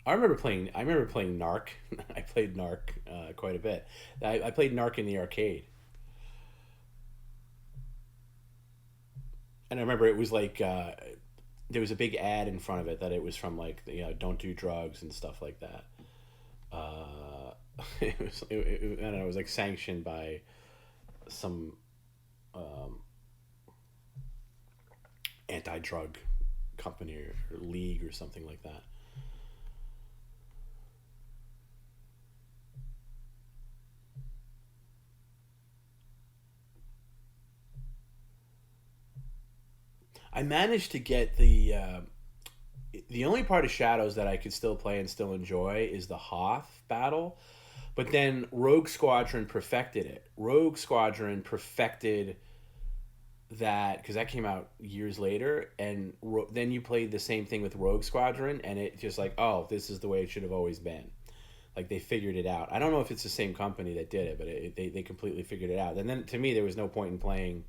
I remember playing Narc. I played Narc quite a bit. I played Narc in the arcade. And I remember it was like there was a big ad in front of it that it was from like don't do drugs and stuff like that. Uh, I don't know. It was like sanctioned by some um, anti-drug company or league or something like that. I managed to get the only part of Shadows that I could still play and still enjoy is the Hoth battle. But then Rogue Squadron perfected it. Rogue Squadron perfected that because that came out years later, and then you played the same thing with Rogue Squadron, and it just like, oh, this is the way it should have always been. Like they figured it out. I don't know if it's the same company that did it, but they completely figured it out. And then to me, there was no point in playing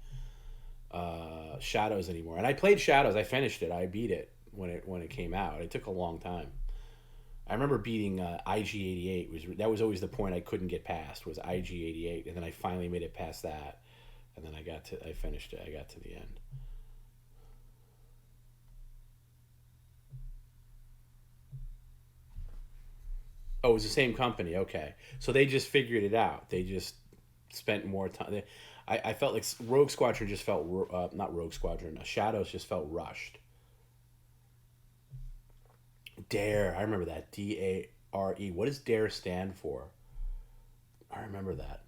Shadows anymore. And I played Shadows. I finished it. I beat it when it came out. It took a long time. I remember beating IG-88. That was always the point I couldn't get past was IG-88, and then I finally made it past that, and then I finished it. I got to the end. Oh, it was the same company. Okay, so they just figured it out. They just spent more time. I felt like Rogue Squadron just felt not Rogue Squadron. Shadows just felt rushed. Dare, I remember that. Dare. What does Dare stand for? I remember that.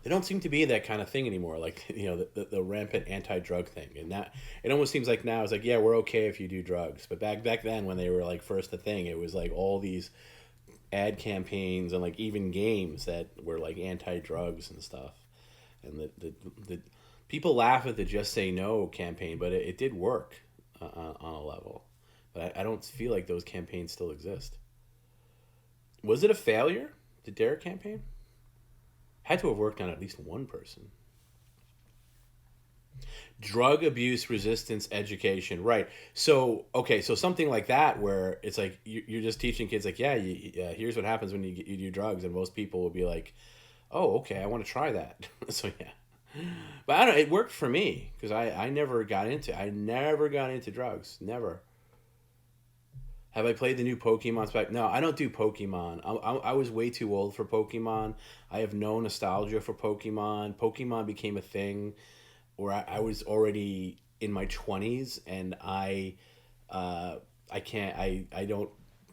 They don't seem to be that kind of thing anymore. Like the rampant anti-drug thing, and that it almost seems like now it's like yeah we're okay if you do drugs, but back then when they were like first the thing, it was like all these ad campaigns and like even games that were like anti-drugs and stuff, and the people laugh at the Just Say No campaign, but it did work on a level. But I don't feel like those campaigns still exist. Was it a failure? The Dare campaign had to have worked on at least one person. Drug abuse resistance education, right? So okay, so something like that where it's like you're just teaching kids like here's what happens when you do drugs, and most people will be like, oh okay, I want to try that. So yeah. But I don't. It worked for me because I never got into drugs. Never. Have I played the new Pokemon spec? No, I don't do Pokemon. I was way too old for Pokemon. I have no nostalgia for Pokemon. Pokemon became a thing where I was already in my 20s, and I can't I don't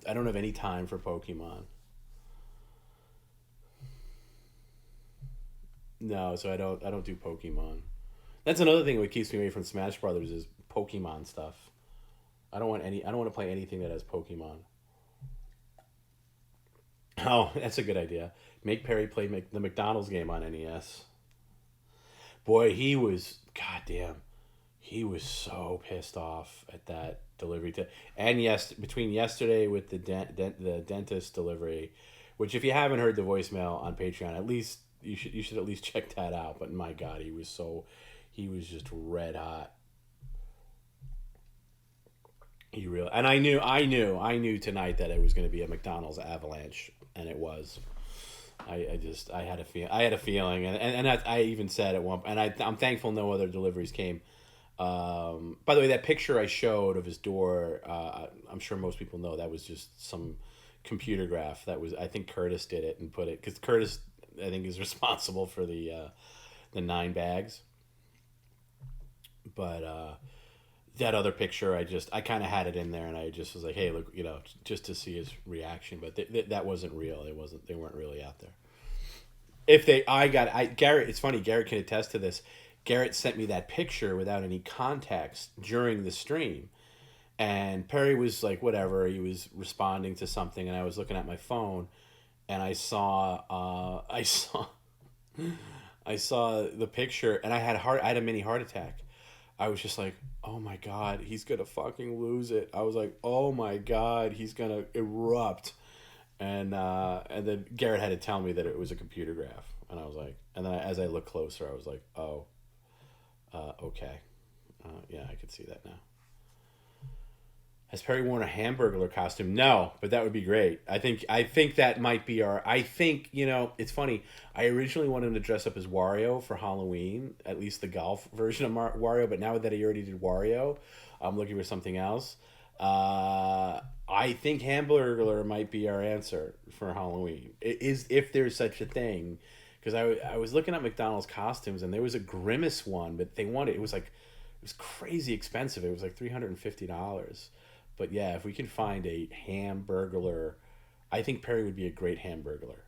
have any time for Pokemon. No, so I don't do Pokemon. That's another thing that keeps me away from Smash Brothers is Pokemon stuff. I don't want to play anything that has Pokemon. Oh, that's a good idea. Make Perry play the McDonald's game on NES. Boy, goddamn, he was so pissed off at that delivery. And yes, between yesterday with the dentist delivery, which if you haven't heard the voicemail on Patreon, at least you should at least check that out. But my God, he was just red hot. And I knew tonight that it was going to be a McDonald's avalanche, and it was. I had a feeling, and I even said at one, and I'm thankful no other deliveries came. By the way, that picture I showed of his door, I'm sure most people know that was just some computer graph. I think Curtis did it and put it because Curtis I think is responsible for the 9 bags, but. That other picture, I kind of had it in there, and I just was like, "Hey, look, just to see his reaction." But that wasn't real. They weren't really out there. If they, Garrett. It's funny. Garrett can attest to this. Garrett sent me that picture without any context during the stream, and Perry was like, whatever. He was responding to something, and I was looking at my phone, and I saw the picture, and I had a mini heart attack. I was just like, oh my God, he's going to fucking lose it. I was like, oh my God, he's going to erupt. And then Garrett had to tell me that it was a computer graph. And I was like, and then as I looked closer, I was like, oh, okay. Yeah, I could see that now. Has Perry worn a Hamburglar costume? No, but that would be great. I think that might be it's funny. I originally wanted him to dress up as Wario for Halloween, at least the golf version of Wario, but now that he already did Wario, I'm looking for something else. I think Hamburglar might be our answer for Halloween. It is, if there's such a thing, because I was looking at McDonald's costumes, and there was a Grimace one, but it was crazy expensive. It was like $350. But yeah, if we can find a Hamburglar, I think Perry would be a great Hamburglar.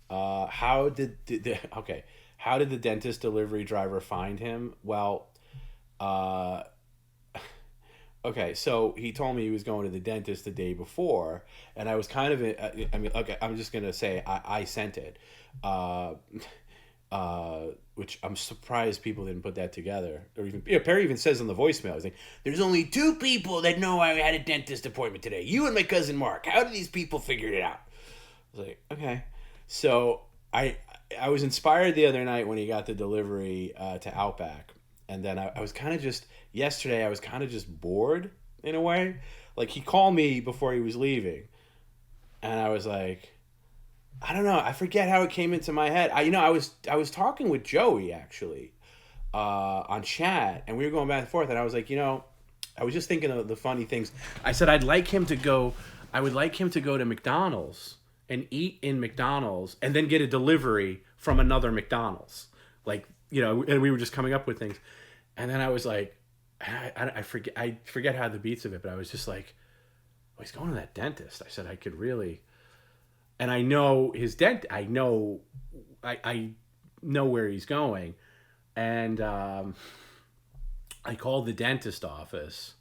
How did the dentist delivery driver find him? Well, okay, so he told me he was going to the dentist the day before, and I was kind of, okay, I'm just gonna say I sent it. Which I'm surprised people didn't put that together. Or even Perry even says on the voicemail, he's like, "There's only 2 people that know I had a dentist appointment today. You and my cousin Mark. How did these people figure it out?" I was like, "Okay." So I was inspired the other night when he got the delivery to Outback, and then I was kind of just yesterday. I was kind of just bored in a way. Like he called me before he was leaving, and I was like, I don't know. I forget how it came into my head. I was talking with Joey actually on chat, and we were going back and forth, and I was like, I was just thinking of the funny things. I said I would like him to go to McDonald's and eat in McDonald's, and then get a delivery from another McDonald's, like and we were just coming up with things, and then I was like, I forget how the beats of it, but I was just like, well, he's going to that dentist. I said I could really. And I know his dent. I know where he's going, and I called the dentist office,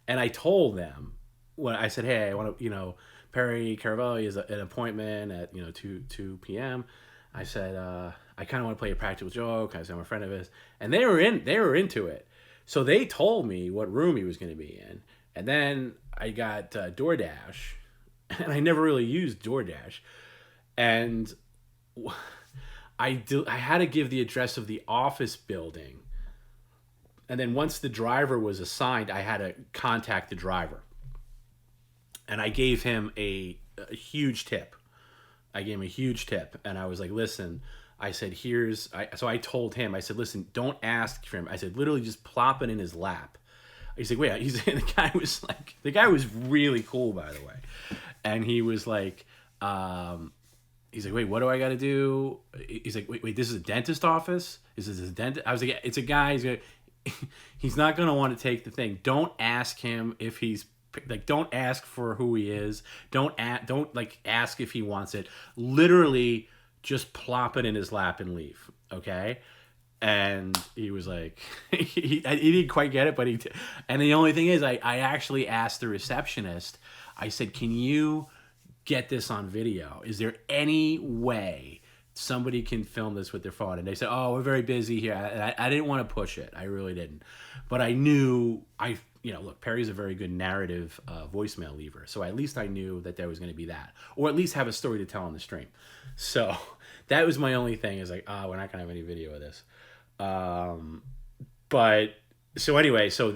and I told them when I said, "Hey, I want to, Perry Caravello is an appointment at 2 p.m." I said, "I kind of want to play a practical joke." I said, "I'm a friend of his," and they were into it. So they told me what room he was going to be in, and then I got DoorDash. And I never really used DoorDash, and I had to give the address of the office building, and then once the driver was assigned, I had to contact the driver, and I gave him a huge tip. And I was like, "Listen, I said, so I told him, I said, listen, don't ask for him. I said, literally just plop it in his lap. He's like, wait, the guy was really cool, by the way. And he was like, he's like, wait, what do I got to do? He's like, wait, this is a dentist office? Is this a dentist? I was like, yeah, it's a guy. He's not going to want to take the thing. Don't ask him if he's like, don't ask for who he is. Don't like ask if he wants it. Literally just plop it in his lap and leave. Okay. And he was like, he didn't quite get it, but and the only thing is I actually asked the receptionist, I said, can you get this on video? Is there any way somebody can film this with their phone? And they said, oh, we're very busy here. I didn't want to push it. I really didn't. But I knew, look, Perry's a very good narrative voicemail leaver. So at least I knew that there was going to be that. Or at least have a story to tell on the stream. So that was my only thing, is like, we're not going to have any video of this. But so anyway, so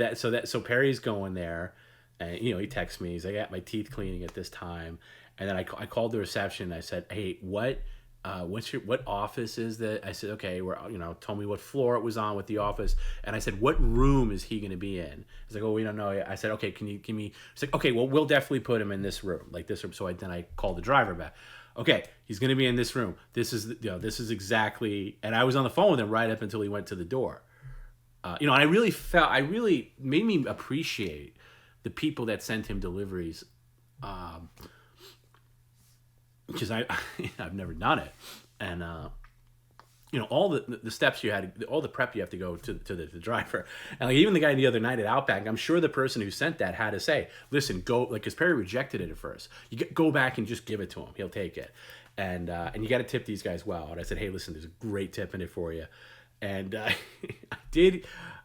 Perry's going there, and he texts me. He's like, I got my teeth cleaning at this time. And then I called the reception and I said, hey, what office is that? I said, okay, told me what floor it was on with the office. And I said, what room is he going to be in? He's like, oh, we don't know yet. I said, okay, can you give me, it's like, okay, well, we'll definitely put him in this room, like this room. So then I called the driver back. Okay, he's going to be in this room. This is exactly, and I was on the phone with him right up until he went to the door. And I really made me appreciate the people that sent him deliveries, because I've never done it, and all the steps you had, all the prep you have to go to the driver, and like even the guy the other night at Outback, I'm sure the person who sent that had to say, listen, go, like, because Perry rejected it at first, go back and just give it to him, he'll take it, and you got to tip these guys well. And I said, hey, listen, there's a great tip in it for you, and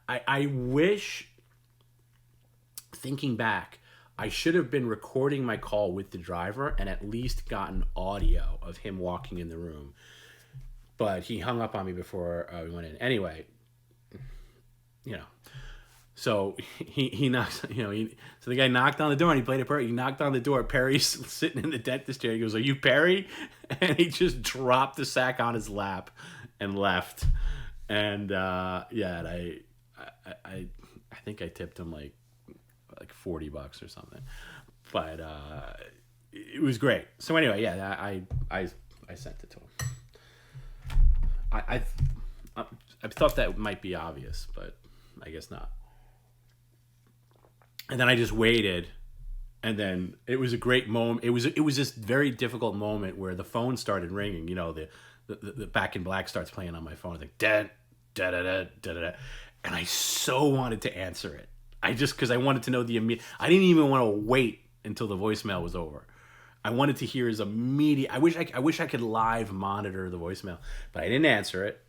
I wish, thinking back, I should have been recording my call with the driver and at least gotten audio of him walking in the room. But he hung up on me before we went in. Anyway, so he knocks, so the guy knocked on the door and he played it perfect. He knocked on the door. Perry's sitting in the dentist chair. He goes, are you Perry? And he just dropped the sack on his lap and left. And I think I tipped him like $40 or something, but it was great. So anyway, yeah, I sent it to him. I thought that might be obvious, but I guess not. And then I just waited, and then it was a great moment. It was this very difficult moment where the phone started ringing. The Back in Black starts playing on my phone. It's like da da da da da da, and I so wanted to answer it. Because I wanted to know the immediate. I didn't even want to wait until the voicemail was over. I wanted to hear his immediate. I wish I could live monitor the voicemail, but I didn't answer it.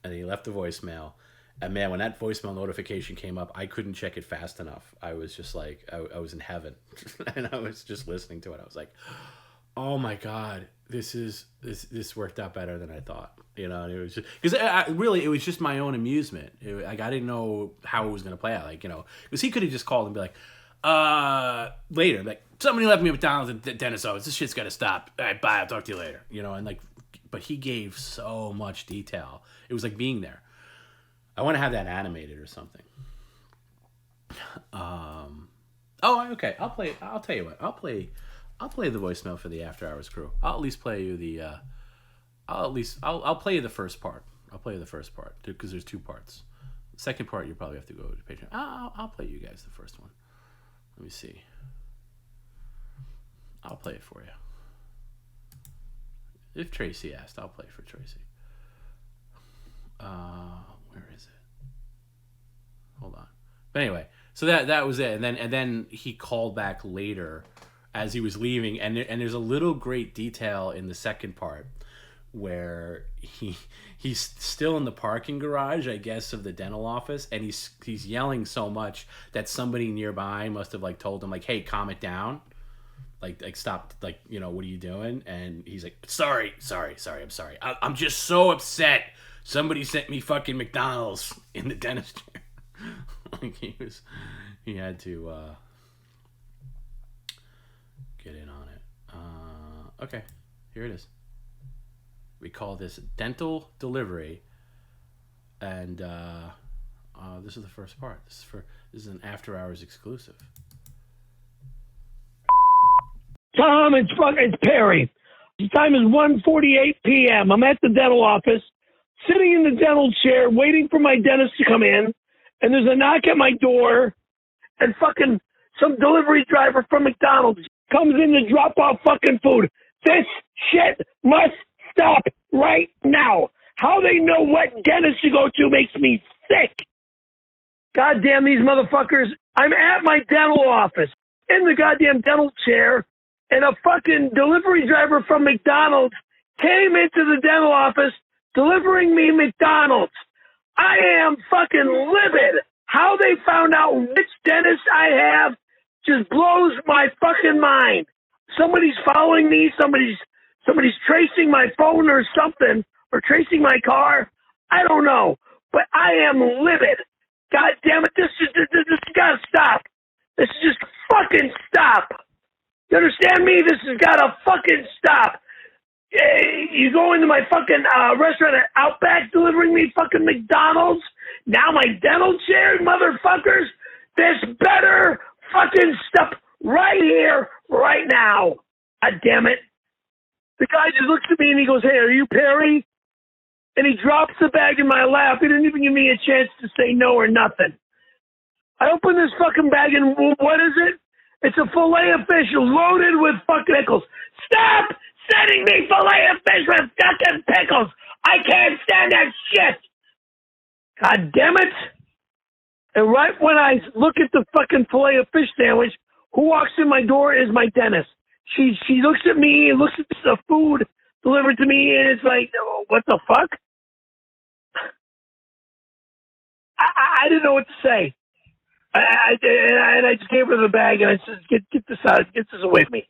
And he left the voicemail. And man, when that voicemail notification came up, I couldn't check it fast enough. I was just like, I was in heaven, and I was just listening to it. I was like, oh my God, this worked out better than I thought. And it was just because really it was just my own amusement. I didn't know how it was going to play out. Because he could have just called and be like, later, like, somebody left me a McDonald's at the dentist's office. This shit's got to stop. All right, bye. I'll talk to you later. And but he gave so much detail. It was like being there. I want to have that animated or something. Okay. I'll tell you what. I'll play the voicemail for the After Hours crew. I'll at least play you the. I'll play you the first part. I'll play you the first part because there's two parts. The second part you probably have to go to Patreon. I'll play you guys the first one. Let me see. I'll play it for you. If Tracy asked, I'll play it for Tracy. Where is it? Hold on. But anyway, so that was it, and then he called back later as he was leaving, and there's a little great detail in the second part where he's still in the parking garage, I guess, of the dental office, and he's yelling so much that somebody nearby must have told him hey, calm it down, like stop, what are you doing? And he's like, sorry, I'm sorry, I'm just so upset. Somebody sent me fucking McDonald's in the dentist chair. He had to get in on it. Okay, here it is. We call this dental delivery, and this is the first part. This is an After Hours exclusive. Tom, it's Perry. The time is 1:48 p.m. I'm at the dental office, sitting in the dental chair, waiting for my dentist to come in, and there's a knock at my door, and fucking some delivery driver from McDonald's comes in to drop off fucking food. This shit must stop right now. How they know what dentist to go to makes me sick. Goddamn these motherfuckers. I'm at my dental office, in the goddamn dental chair, and a fucking delivery driver from McDonald's came into the dental office delivering me McDonald's. I am fucking livid. How they found out which dentist I have just blows my fucking mind. Somebody's following me. Somebody's tracing my phone or something, or tracing my car. I don't know, but I am livid. God damn it! This gotta stop. This just fucking stop. You understand me? This has gotta fucking stop. You go into my fucking restaurant at Outback delivering me fucking McDonald's. Now my dental chair, motherfuckers. This better fucking stop right here, right now. God damn it. The guy just looks at me and he goes, "Hey, are you Perry?" And he drops the bag in my lap. He didn't even give me a chance to say no or nothing. I open this fucking bag and what is it? It's a fillet of fish loaded with fucking pickles. Stop sending me fillet of fish with fucking pickles. I can't stand that shit. God damn it. And right when I look at the fucking fillet of fish sandwich, who walks in my door is my dentist. She looks at me and looks at the food delivered to me, and it's like, oh, what the fuck? I didn't know what to say. I just gave her the bag, and I said, get this out, get this away from me.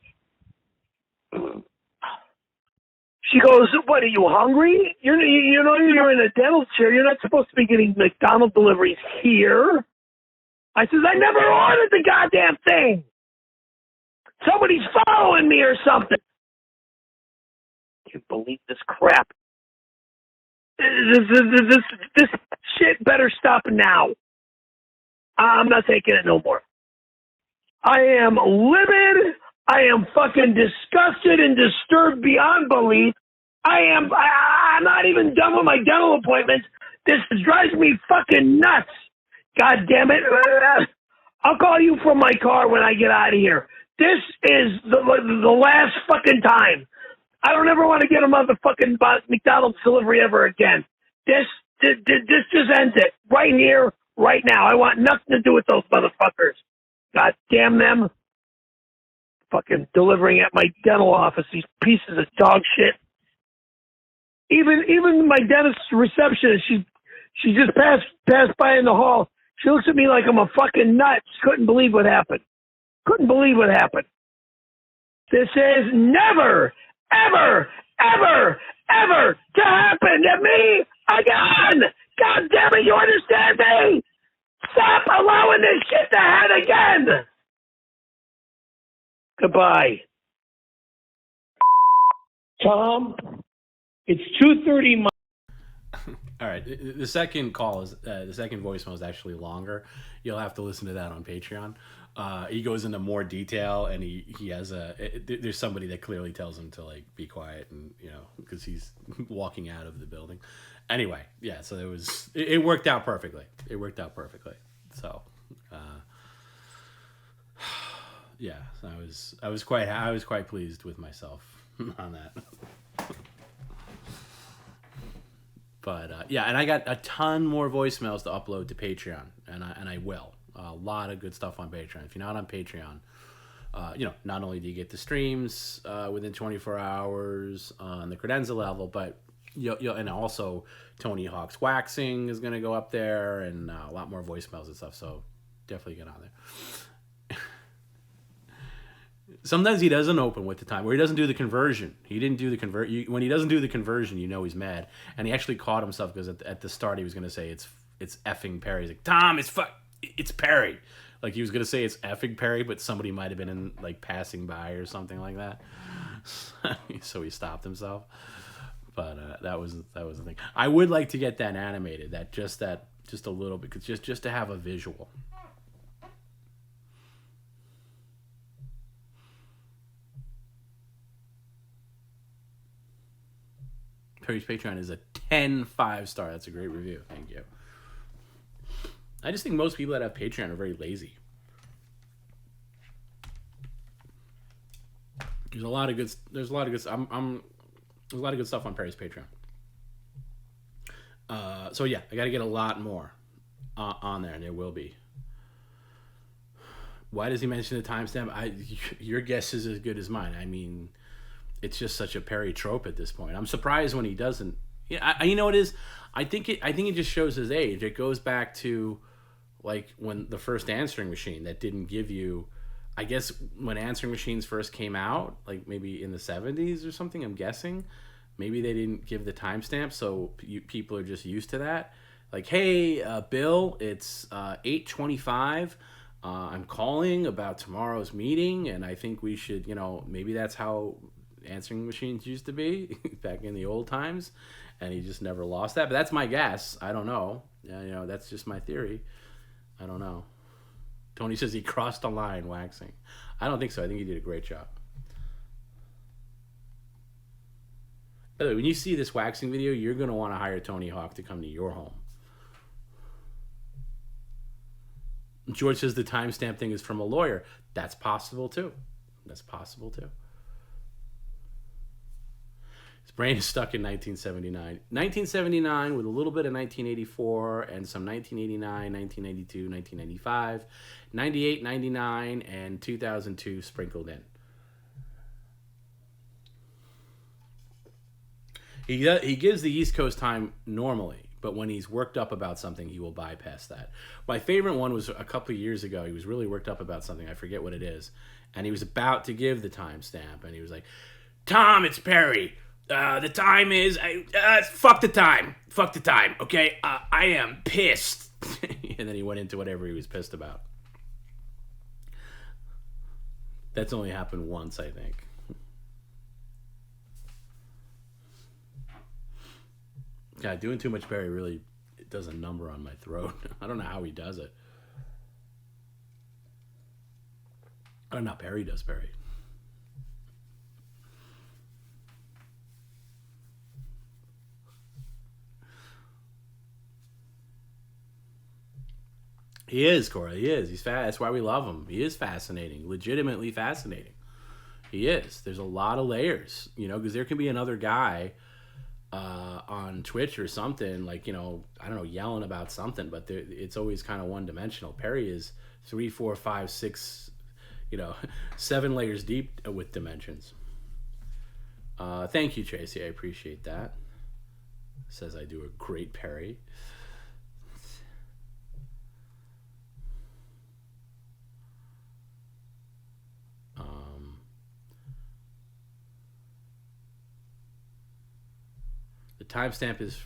She goes, what, are you hungry? You're in a dental chair. You're not supposed to be getting McDonald's deliveries here. I said, I never ordered the goddamn thing. Somebody's following me or something. I can't believe this crap. This shit better stop now. I'm not taking it no more. I am livid. I am fucking disgusted and disturbed beyond belief. I'm not even done with my dental appointments. This drives me fucking nuts. God damn it. I'll call you from my car when I get out of here. This is the last fucking time. I don't ever want to get a motherfucking McDonald's delivery ever again. This just ends it. Right here, right now. I want nothing to do with those motherfuckers. God damn them. Fucking delivering at my dental office, these pieces of dog shit. Even my dentist's receptionist, she just passed by in the hall. She looks at me like I'm a fucking nut. She couldn't believe what happened. Couldn't believe what happened. This is never, ever, ever, ever to happen to me again. God damn it, you understand me? Stop allowing this shit to happen again. Goodbye. Tom, it's 2:30. All right, the second call is the second voicemail is actually longer. You'll have to listen to that on Patreon. He goes into more detail, and he has there's somebody that clearly tells him to like be quiet, and because he's walking out of the building. Anyway, yeah, so it worked out perfectly. It worked out perfectly. So, yeah, I was quite pleased with myself on that. But yeah, and I got a ton more voicemails to upload to Patreon, and I will. A lot of good stuff on Patreon. If you're not on Patreon, not only do you get the streams within 24 hours on the credenza level, but and also Tony Hawk's Waxing is going to go up there, and a lot more voicemails and stuff. So definitely get on there. Sometimes he doesn't open with the time, or he doesn't do the conversion. He didn't do the when he doesn't do the conversion, he's mad. And he actually caught himself because at the start he was going to say it's effing Perry. He's like, Tom, it's Perry. Like he was going to say it's effing Perry, but somebody might have been passing by or something like that. So he stopped himself. But that was the thing. I would like to get that animated. Just a little bit, just to have a visual. Perry's Patreon is a 10 5-star. That's a great review. Thank you. I just think most people that have Patreon are very lazy. There's a lot of good stuff on Perry's Patreon. So yeah, I got to get a lot more on there, and there will be. Why does he mention the timestamp? Your guess is as good as mine. I mean, it's just such a Perry trope at this point. I'm surprised when he doesn't. Yeah, you know what it is? I think it just shows his age. It goes back to like when the first answering machine that didn't give you. I guess when answering machines first came out, like maybe in the 70s or something, I'm guessing, maybe they didn't give the timestamp, so people are just used to that. Like, hey, Bill, it's 8:25. I'm calling about tomorrow's meeting, and I think we should, maybe that's how answering machines used to be back in the old times, and he just never lost that. But that's my guess. I don't know. That's just my theory. I don't know. Tony says he crossed the line waxing. I don't think so. I think he did a great job. By the way, when you see this waxing video, you're going to want to hire Tony Hawk to come to your home. George says the timestamp thing is from a lawyer. That's possible too. His brain is stuck in 1979. 1979 with a little bit of 1984 and some 1989, 1992, 1995, 98, 99, and 2002 sprinkled in. He gives the East Coast time normally, but when he's worked up about something, he will bypass that. My favorite one was a couple of years ago. He was really worked up about something. I forget what it is. And he was about to give the timestamp, and he was like, Tom, it's Perry. The time is... fuck the time. Okay? I am pissed. And then he went into whatever he was pissed about. That's only happened once, I think. God, doing too much Perry really does a number on my throat. I don't know how he does it. I don't know how Perry does Perry. He is, Cora. He is. He's fast. That's why we love him. He is fascinating. Legitimately fascinating. He is. There's a lot of layers, because there can be another guy on Twitch or something, like, I don't know, yelling about something, but it's always kind of one-dimensional. Perry is 3, 4, 5, 6, 7 layers deep with dimensions. Thank you, Tracy. I appreciate that. Says I do a great Perry. The timestamp is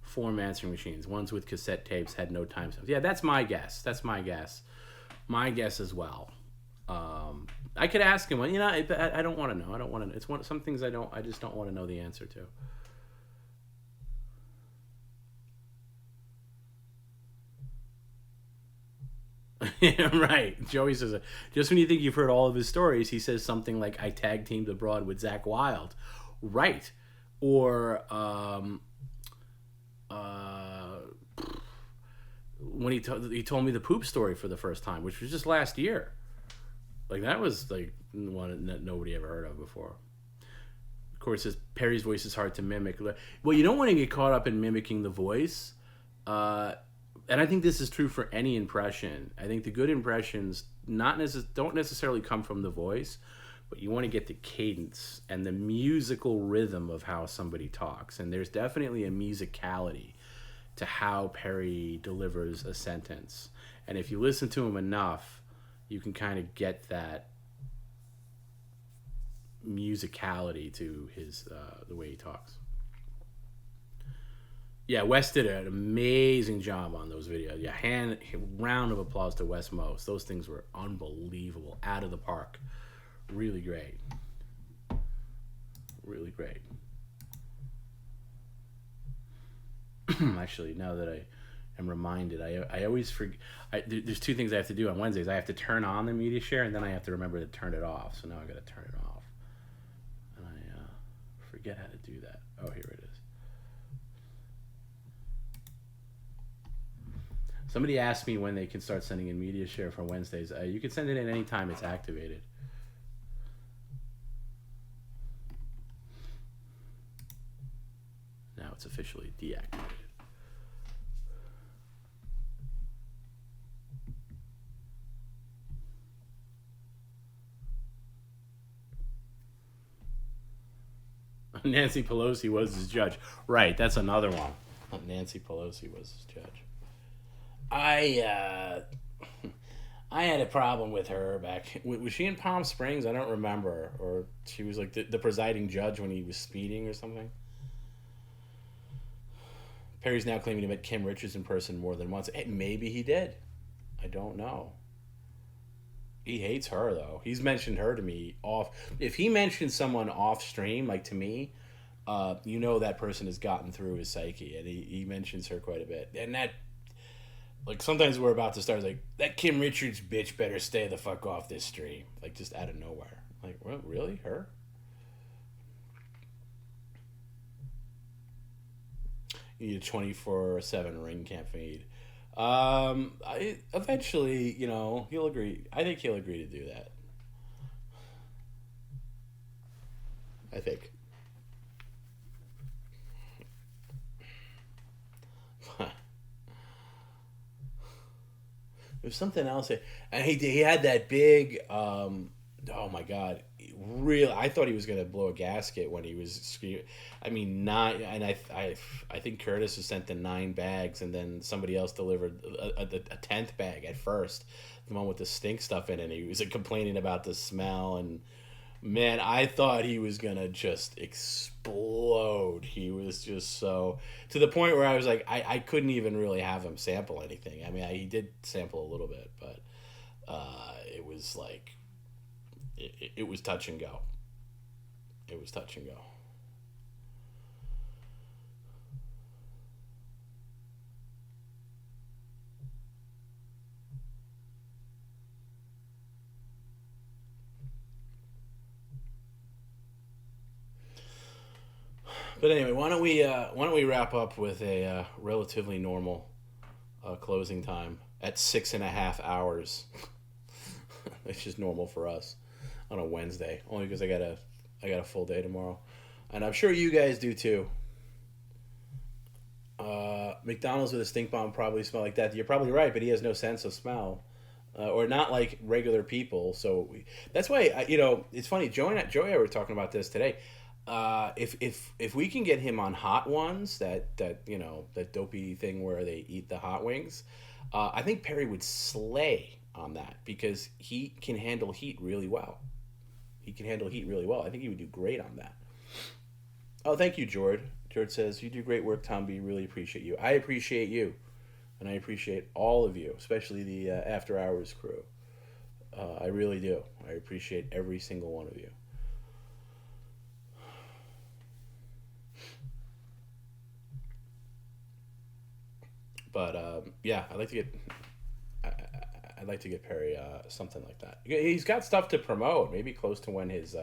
form answering machines. Ones with cassette tapes had no timestamps. Yeah, that's my guess. My guess as well. I could ask him. I don't want to know. It's some things I just don't want to know the answer to. Yeah, right. Joey says, just when you think you've heard all of his stories, he says something like, I tag teamed abroad with Zach Wilde. Right. Or when he told me the poop story for the first time, which was just last year. Like, that was like one that nobody ever heard of before. Of course, says Perry's voice is hard to mimic. Well, you don't want to get caught up in mimicking the voice. And I think this is true for any impression. I think the good impressions don't necessarily come from the voice, but you want to get the cadence and the musical rhythm of how somebody talks. And there's definitely a musicality to how Perry delivers a sentence. And if you listen to him enough, you can kind of get that musicality to his the way he talks. Yeah, Wes did an amazing job on those videos. Yeah, round of applause to Wes Most. Those things were unbelievable, out of the park. Really great. Really great. Actually, now that I am reminded, I always forget. There's two things I have to do on Wednesdays. I have to turn on the media share, and then I have to remember to turn it off. So now I got to turn it off, and I forget how to do that. Oh, here it is. Somebody asked me when they can start sending in media share for Wednesdays. You can send it in anytime it's activated. Now it's officially deactivated. Nancy Pelosi was his judge. Right, that's another one. Nancy Pelosi was his judge. I had a problem with her back. Was she in Palm Springs? I don't remember. Or she was like the presiding judge when he was speeding or something. Perry's now claiming to met Kim Richards in person more than once. Hey, maybe he did. I don't know. He hates her, though. He's mentioned her to me off. If he mentions someone off stream, like to me, you know that person has gotten through his psyche, and he mentions her quite a bit. And that, like, sometimes we're about to start, like, that Kim Richards bitch better stay the fuck off this stream. Like, just out of nowhere. Like, well, really? Her? You need a 24/7 ring camp feed. Eventually, he'll agree. I think he'll agree to do that. I think. There's something else. And he had that big. Oh my God. Real. I thought he was gonna blow a gasket when he was screaming. I mean, nine. And I think Curtis was sent the 9 bags, and then somebody else delivered a 10th bag at first, the one with the stink stuff in it. And he was like complaining about the smell, and man, I thought he was gonna just explode. He was just so, to the point where I was like, I couldn't even really have him sample anything. I mean, he did sample a little bit, but it was like. It was touch and go. It was touch and go. But anyway, why don't we wrap up with a relatively normal closing time at 6.5 hours, which is normal for us on a Wednesday, only because I got a full day tomorrow, and I'm sure you guys do too. McDonald's with a stink bomb probably smell like that. You're probably right, but he has no sense of smell, or not like regular people. So that's why it's funny. Joey and I were talking about this today. If we can get him on Hot Ones, that dopey thing where they eat the hot wings, I think Perry would slay on that because he can handle heat really well. I think he would do great on that. Oh, thank you, George. George says, you do great work, TomB. Really appreciate you. I appreciate you. And I appreciate all of you, especially the After Hours crew. I really do. I appreciate every single one of you. But, I'd like to get Perry something like that. He's got stuff to promote. Maybe close to when his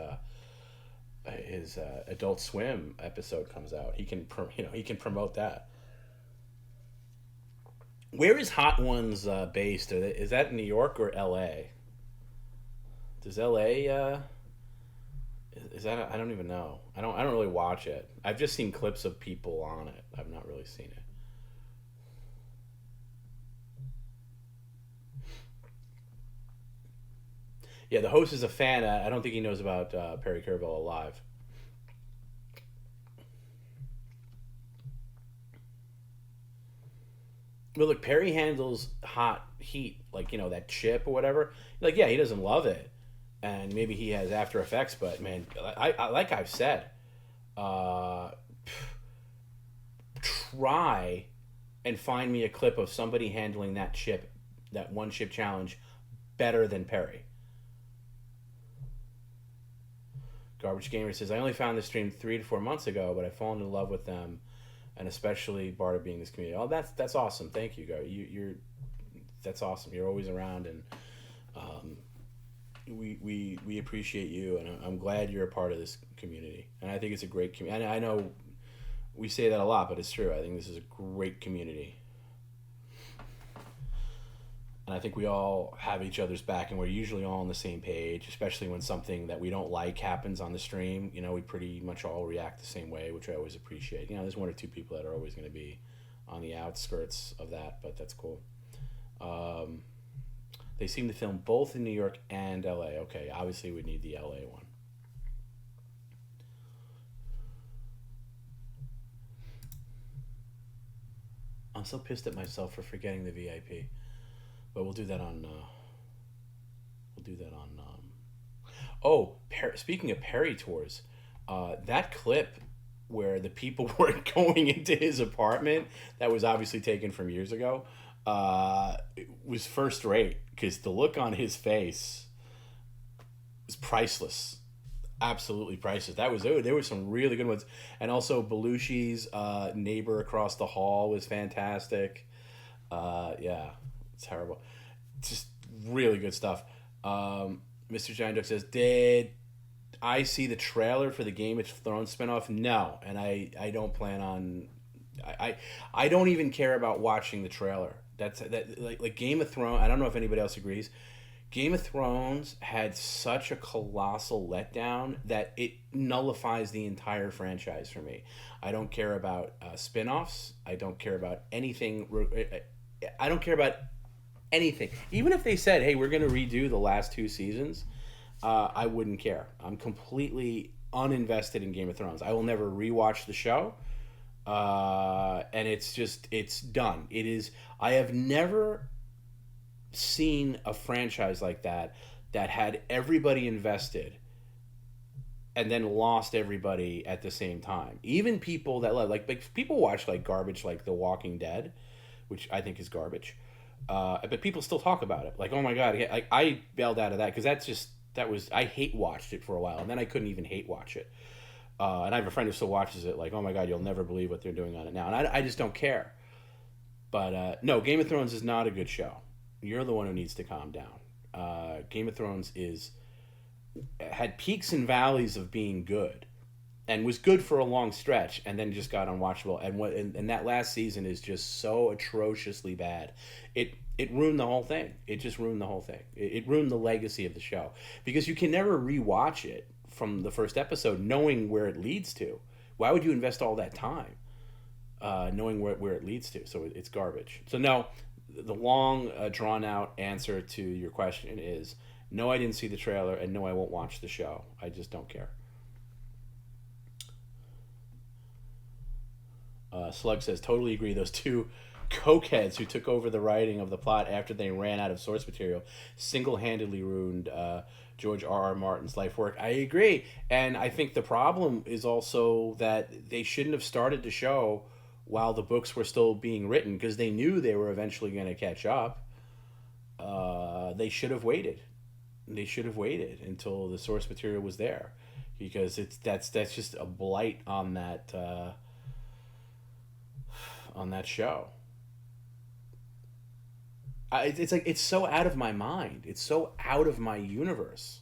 Adult Swim episode comes out, he can promote that. Where is Hot Ones based? Is that in New York or L.A.? Does L.A. Is that? I don't even know. I don't really watch it. I've just seen clips of people on it. I've not really seen it. Yeah, the host is a fan. I don't think he knows about Perry Caravello live. But look, Perry handles hot heat, like, that chip or whatever. Like, yeah, he doesn't love it. And maybe he has after effects, but, man, I like I've said, try and find me a clip of somebody handling that one chip challenge better than Perry. Garbage Gamer says, I only found this stream 3 to 4 months ago, but I've fallen in love with them and especially Barter being this community. Oh, that's awesome. Thank you, guys. You're that's awesome. You're always around, and we appreciate you, and I'm glad you're a part of this community. And I think it's a great community. I know we say that a lot, but it's true. I think this is a great community. And I think we all have each other's back, and we're usually all on the same page, especially when something that we don't like happens on the stream. We pretty much all react the same way, which I always appreciate. There's one or two people that are always going to be on the outskirts of that, but that's cool. They seem to film both in New York and LA. Okay, obviously we need the LA one. I'm so pissed at myself for forgetting the VIP. But we'll do that on. Speaking of Perry tours, that clip where the people were going into his apartment that was obviously taken from years ago, was first rate because the look on his face was priceless, absolutely priceless. There were some really good ones, and also Belushi's neighbor across the hall was fantastic. Yeah. Terrible. Just really good stuff. Mr. Giant Duck says, did I see the trailer for the Game of Thrones spinoff? No, and I don't plan on. I don't even care about watching the trailer. Like Game of Thrones. I don't know if anybody else agrees. Game of Thrones had such a colossal letdown that it nullifies the entire franchise for me. I don't care about spinoffs. I don't care about anything. I don't care about anything. Even if they said, hey, we're going to redo the last 2 seasons, I wouldn't care. I'm completely uninvested in Game of Thrones. I will never rewatch the show. And it's done. I have never seen a franchise like that had everybody invested and then lost everybody at the same time. Even people that love, like people watch like garbage like The Walking Dead, which I think is garbage. But people still talk about it. Like, oh my God, I bailed out of that because I hate watched it for a while, and then I couldn't even hate watch it. And I have a friend who still watches it, like, oh my God, you'll never believe what they're doing on it now. And I just don't care. But no, Game of Thrones is not a good show. You're the one who needs to calm down. Game of Thrones had peaks and valleys of being good, and was good for a long stretch, and then just got unwatchable. And that last season is just so atrociously bad. It ruined the whole thing. It just ruined the whole thing. It ruined the legacy of the show because you can never rewatch it from the first episode knowing where it leads to. Why would you invest all that time knowing where it leads to? So it's garbage. So no, the long drawn out answer to your question is no, I didn't see the trailer, and no, I won't watch the show. I just don't care. Slug says, totally agree. Those 2 cokeheads who took over the writing of the plot after they ran out of source material single-handedly ruined George R.R. Martin's life work. I agree. And I think the problem is also that they shouldn't have started the show while the books were still being written because they knew they were eventually going to catch up. They should have waited. They should have waited until the source material was there because that's just a blight on that show. It's like, it's so out of my mind. It's so out of my universe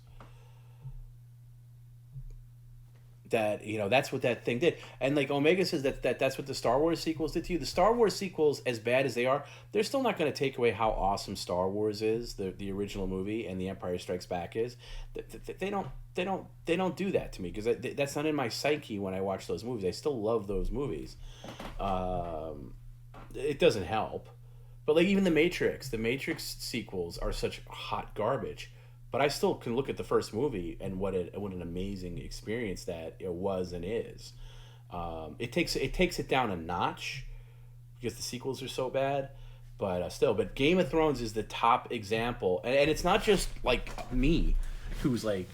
that, that's what that thing did. And like Omega says that's what the Star Wars sequels did to you. The Star Wars sequels, as bad as they are, they're still not going to take away how awesome Star Wars is, the original movie, and The Empire Strikes Back is. They don't do that to me because that's not in my psyche when I watch those movies. I still love those movies. It doesn't help. But like even the Matrix sequels are such hot garbage. But I still can look at the first movie and what an amazing experience that it was and is. It takes it down a notch because the sequels are so bad. But but Game of Thrones is the top example, and it's not just like me, who's like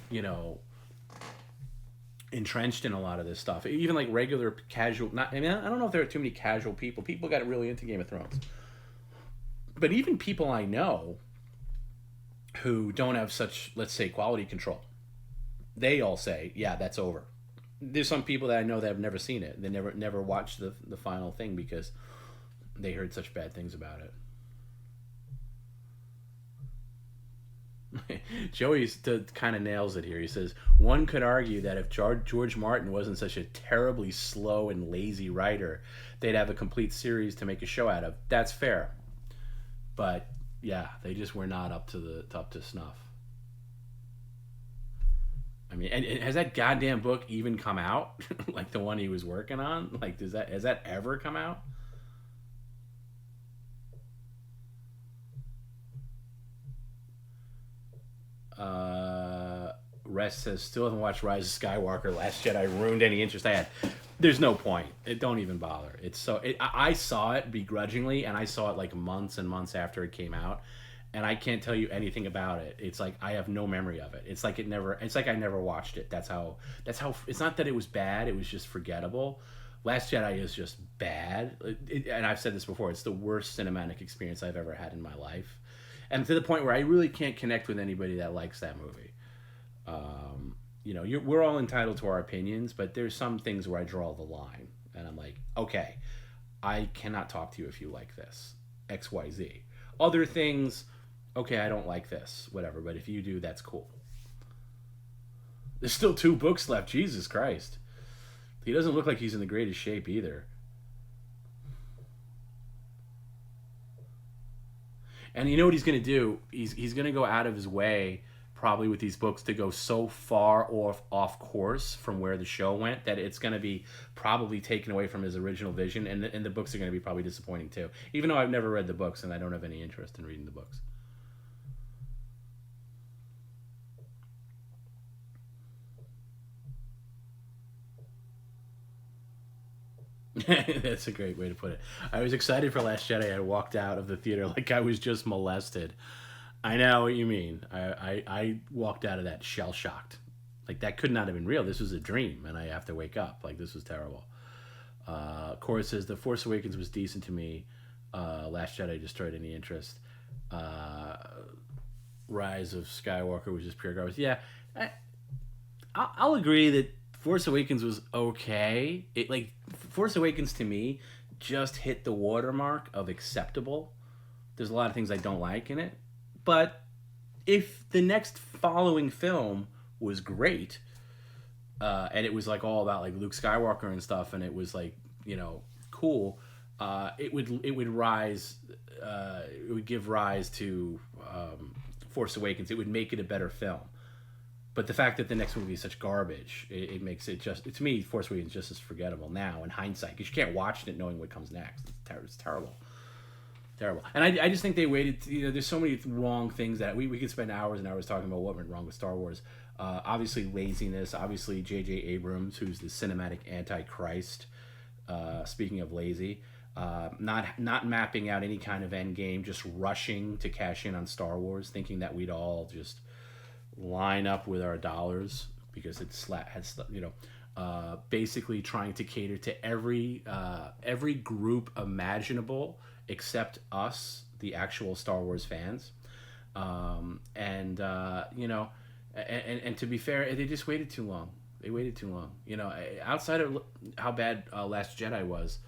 entrenched in a lot of this stuff. Even like regular casual. I don't know if there are too many casual people. People got really into Game of Thrones. But even people I know who don't have such, let's say, quality control, they all say, yeah, that's over. There's some people that I know that have never seen it. They never watched the final thing because they heard such bad things about it. Joey kind of nails it here. He says, one could argue that if George Martin wasn't such a terribly slow and lazy writer, they'd have a complete series to make a show out of. That's fair. But yeah, they just were not up to snuff. I mean, and has that goddamn book even come out? Like the one he was working on? Like, has that ever come out? Rest says, still haven't watched Rise of Skywalker. Last Jedi ruined any interest I had. There's no point. Don't even bother. I saw it begrudgingly, and I saw it like months and months after it came out, and I can't tell you anything about it. It's like I have no memory of it. It's like I never watched it. That's how. It's not that it was bad. It was just forgettable. Last Jedi is just bad, and I've said this before. It's the worst cinematic experience I've ever had in my life, and to the point where I really can't connect with anybody that likes that movie. We're all entitled to our opinions, but there's some things where I draw the line, and I'm like, okay, I cannot talk to you if you like this, X, Y, Z. Other things, okay, I don't like this, whatever, but if you do, that's cool. There's still 2 books left, Jesus Christ. He doesn't look like he's in the greatest shape either. And you know what he's going to do? He's going to go out of his way, probably with these books, to go so far off course from where the show went that it's going to be probably taken away from his original vision, and the books are going to be probably disappointing too, even though I've never read the books and I don't have any interest in reading the books. That's a great way to put it. I was excited for Last Jedi. I walked out of the theater like I was just molested. I know what you mean. I walked out of that shell shocked. Like, that could not have been real. This was a dream, and I have to wake up. Like, this was terrible. Cora says, The Force Awakens was decent to me. Last Jedi destroyed any interest. Rise of Skywalker was just pure garbage. Yeah, I'll agree that Force Awakens was okay. Force Awakens to me just hit the watermark of acceptable. There's a lot of things I don't like in it. But if the next following film was great, and it was like all about like Luke Skywalker and stuff, and it was like, cool, it would rise, it would give rise to Force Awakens. It would make it a better film. But the fact that the next movie is such garbage, it makes it just, to me, Force Awakens is just as forgettable now in hindsight, because you can't watch it knowing what comes next. It's terrible. Terrible. And I just think they waited. There's so many wrong things that we could spend hours and hours talking about what went wrong with Star Wars. Obviously laziness. Obviously J.J. Abrams, who's the cinematic antichrist. Speaking of lazy, not mapping out any kind of end game, just rushing to cash in on Star Wars, thinking that we'd all just line up with our dollars because basically trying to cater to every group imaginable except us, the actual Star Wars fans. And to be fair, they just waited too long. They waited too long. Outside of how bad Last Jedi was,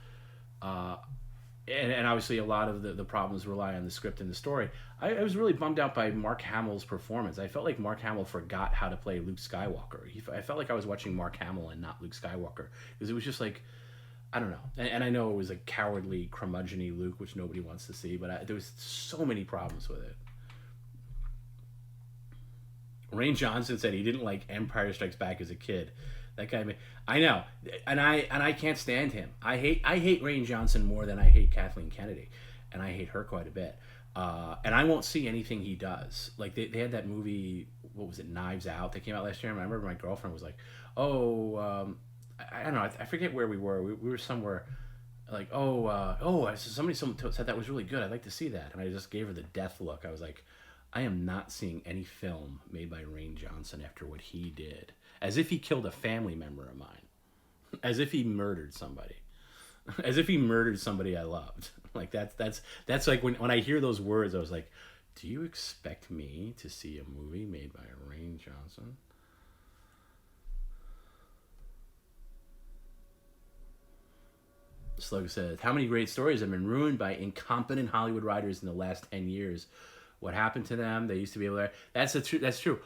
and obviously a lot of the problems rely on the script and the story, I was really bummed out by Mark Hamill's performance. I felt like Mark Hamill forgot how to play Luke Skywalker. I felt like I was watching Mark Hamill and not Luke Skywalker, because it was just like, I don't know. And I know it was a cowardly, curmudgeon-y Luke, which nobody wants to see, but there was so many problems with it. Rain Johnson said he didn't like Empire Strikes Back as a kid. That guy, I know, and I can't stand him. I hate Rain Johnson more than I hate Kathleen Kennedy, and I hate her quite a bit. And I won't see anything he does. Like they had that movie, what was it, Knives Out, that came out last year. And I remember my girlfriend was like, "Oh, I don't know, I forget where we were. We were somewhere." Like, somebody said that was really good. I'd like to see that, and I just gave her the death look. I was like, I am not seeing any film made by Rain Johnson after what he did. As if he killed a family member of mine. As if he murdered somebody. As if he murdered somebody I loved. Like that's like when I hear those words, I was like, do you expect me to see a movie made by Rain Johnson? Slug says, "How many great stories have been ruined by incompetent Hollywood writers in the last 10 years? What happened to them? They used to be able to." That's true.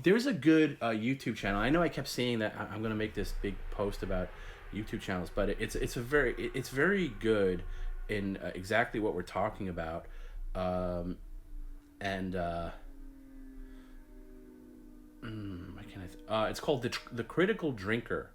There's a good YouTube channel. I know I kept saying that I'm going to make this big post about YouTube channels, but it's very good in exactly what we're talking about. And it's called the Critical Drinker.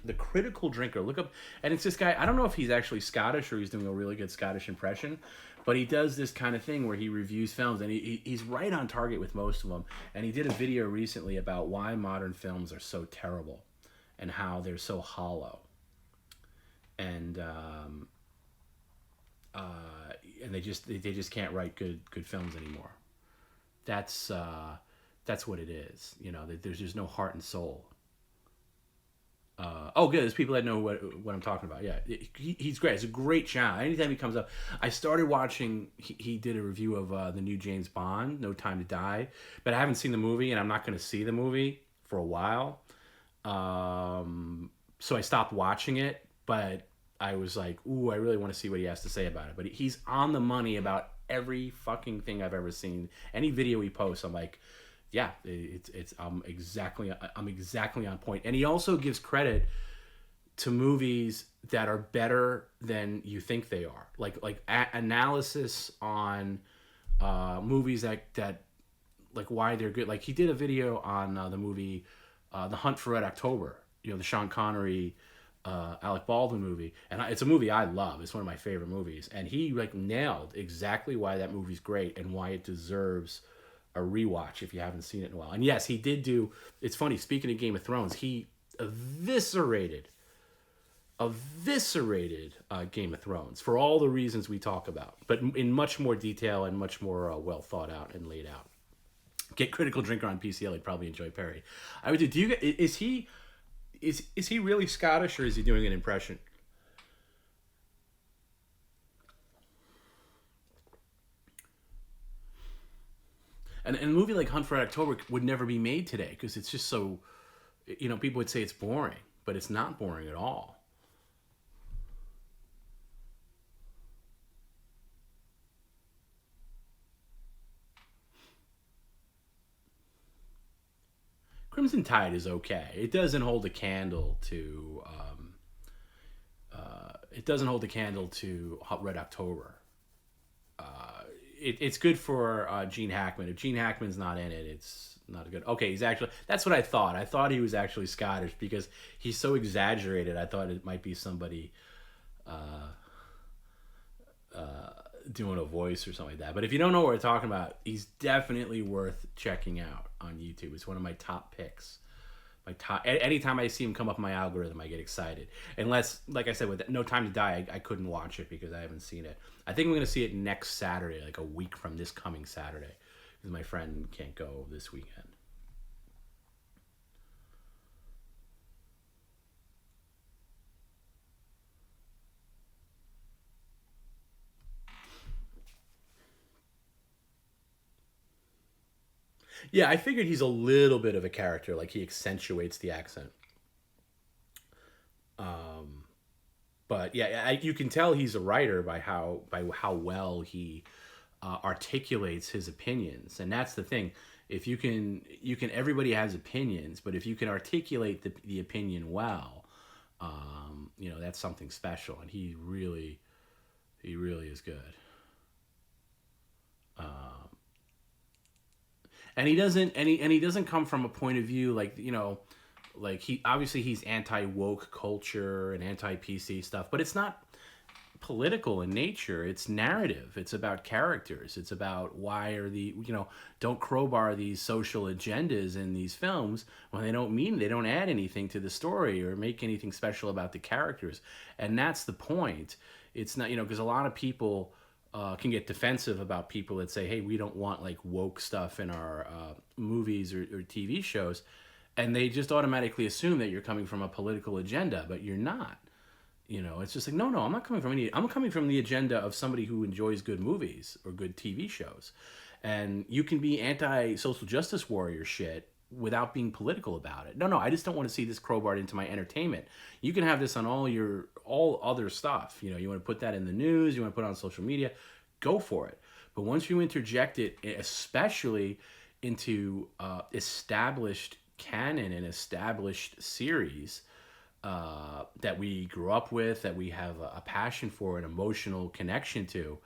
The Critical Drinker. Look up, and it's this guy. I don't know if he's actually Scottish or he's doing a really good Scottish impression, but he does this kind of thing where he reviews films, and he's right on target with most of them. And he did a video recently about why modern films are so terrible, and how they're so hollow, and they just can't write good films anymore. That's what it is. You know, there's just no heart and soul. Good. There's people that know what I'm talking about. Yeah, he's great. It's a great channel. Anytime he comes up, I started watching. He did a review of the new James Bond, No Time to Die, but I haven't seen the movie, and I'm not going to see the movie for a while. So I stopped watching it, but I was like, ooh, I really want to see what he has to say about it. But he's on the money about every fucking thing I've ever seen. Any video he posts, I'm like, yeah, I'm exactly on point. And he also gives credit to movies that are better than you think they are. Like analysis on movies that like why they're good. Like he did a video on the movie The Hunt for Red October. You know, the Sean Connery, Alec Baldwin movie, and it's a movie I love. It's one of my favorite movies, and he like nailed exactly why that movie's great and why it deserves a rewatch if you haven't seen it in a while. And yes, he did do. It's funny. Speaking of Game of Thrones, he eviscerated Game of Thrones for all the reasons we talk about, but in much more detail and much more well thought out and laid out. Get Critical Drinker on PCL. He'd probably enjoy Perry. I would do. Do you? Is he really Scottish or is he doing an impression? And a movie like Hunt for Red October would never be made today because it's just so, you know, people would say it's boring, but it's not boring at all. Crimson Tide is okay. It doesn't hold a candle to. It doesn't hold a candle to Red October. It's good for Gene Hackman. If Gene Hackman's not in it, it's not good. Okay, he's actually. That's what I thought. I thought he was actually Scottish because he's so exaggerated. I thought it might be somebody doing a voice or something like that. But if you don't know what we're talking about, he's definitely worth checking out on YouTube. It's one of my top picks. Anytime I see him come up in my algorithm, I get excited. Unless, like I said, with No Time to Die, I couldn't watch it because I haven't seen it. I think I'm going to see it next Saturday, like a week from this coming Saturday, because my friend can't go this weekend. Yeah, I figured he's a little bit of a character, like he accentuates the accent. But yeah, you can tell he's a writer by how well he articulates his opinions, and that's the thing. If you can everybody has opinions, but if you can articulate the opinion well, you know, that's something special, and he really is good. And he doesn't come from a point of view like, you know, like he's anti woke culture and anti PC stuff, but it's not political in nature. It's narrative. It's about characters. It's about don't crowbar these social agendas in these films when they don't add anything to the story or make anything special about the characters. And that's the point. It's not, because a lot of people can get defensive about people that say, hey, we don't want like woke stuff in our movies or TV shows. And they just automatically assume that you're coming from a political agenda, but you're not. It's just like, no, I'm not coming from I'm coming from the agenda of somebody who enjoys good movies or good TV shows. And you can be anti-social justice warrior shit, without being political about it. No, I just don't want to see this crowbarred into my entertainment. You can have this on all other stuff. You know, you want to put that in the news, you want to put it on social media, go for it. But once you interject it, especially into established canon and established series that we grew up with, that we have a passion for, an emotional connection to,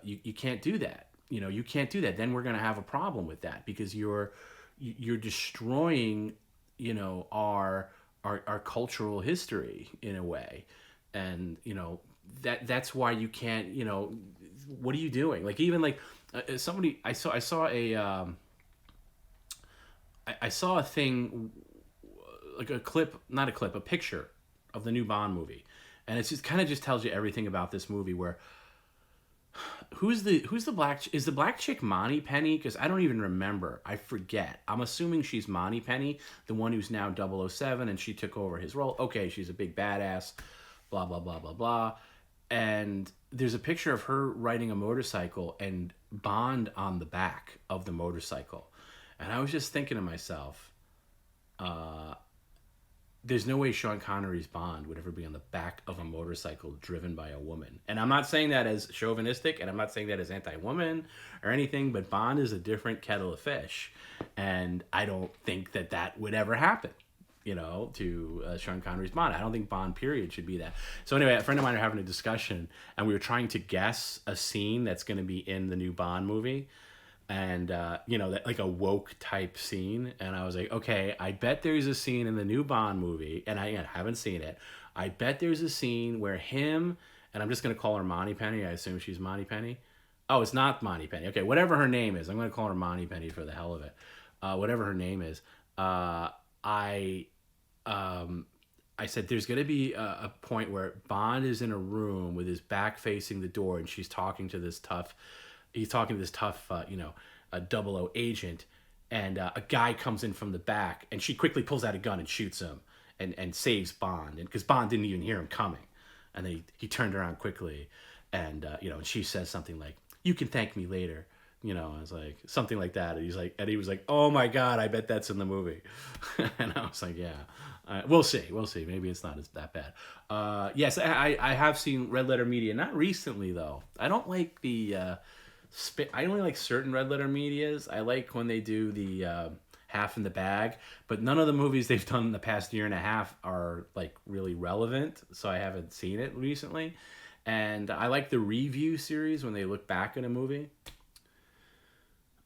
you can't do that. You know, you can't do that. Then we're going to have a problem with that, because you're destroying, you know, our cultural history in a way. And, you know, that's why you can't, you know, what are you doing? Like, even like somebody, I saw a thing, like a clip, not a clip, a picture of the new Bond movie. And it's just kind of just tells you everything about this movie, where who's the black, is the black chick Monty Penny? Because I don't even remember. I forget. I'm assuming she's Monty Penny, the one who's now 007, and she took over his role. Okay, she's a big badass, blah, blah, blah, blah, blah. And there's a picture of her riding a motorcycle and Bond on the back of the motorcycle. And I was just thinking to myself, there's no way Sean Connery's Bond would ever be on the back of a motorcycle driven by a woman. And I'm not saying that as chauvinistic, and I'm not saying that as anti-woman or anything, but Bond is a different kettle of fish. And I don't think that would ever happen, you know, to Sean Connery's Bond. I don't think Bond, period, should be that. So anyway, a friend of mine were having a discussion, and we were trying to guess a scene that's going to be in the new Bond movie. And you know, that like a woke type scene. And I was like, okay, I bet there's a scene in the new Bond movie, and I haven't seen it. I bet there's a scene where him, and I'm just gonna call her Monty Penny, I assume she's Monty Penny. Oh, it's not Monty Penny. Okay, whatever her name is, I'm gonna call her Monty Penny for the hell of it. Whatever her name is, I said there's gonna be a point where Bond is in a room with his back facing the door, and he's talking to this tough, you know, a 00 agent, and a guy comes in from the back, and she quickly pulls out a gun and shoots him, and saves Bond, and because Bond didn't even hear him coming, and then he turned around quickly, and you know, and she says something like, "You can thank me later," you know. I was like, something like that, and he was like, "Oh my God, I bet that's in the movie," and I was like, "Yeah, we'll see, maybe it's not that bad." Yes, I have seen Red Letter Media, not recently though. I don't like the. I only like certain Red Letter Medias. I like when they do the half in the bag, but none of the movies they've done in the past year and a half are like really relevant, so I haven't seen it recently. And I like the review series when they look back at a movie.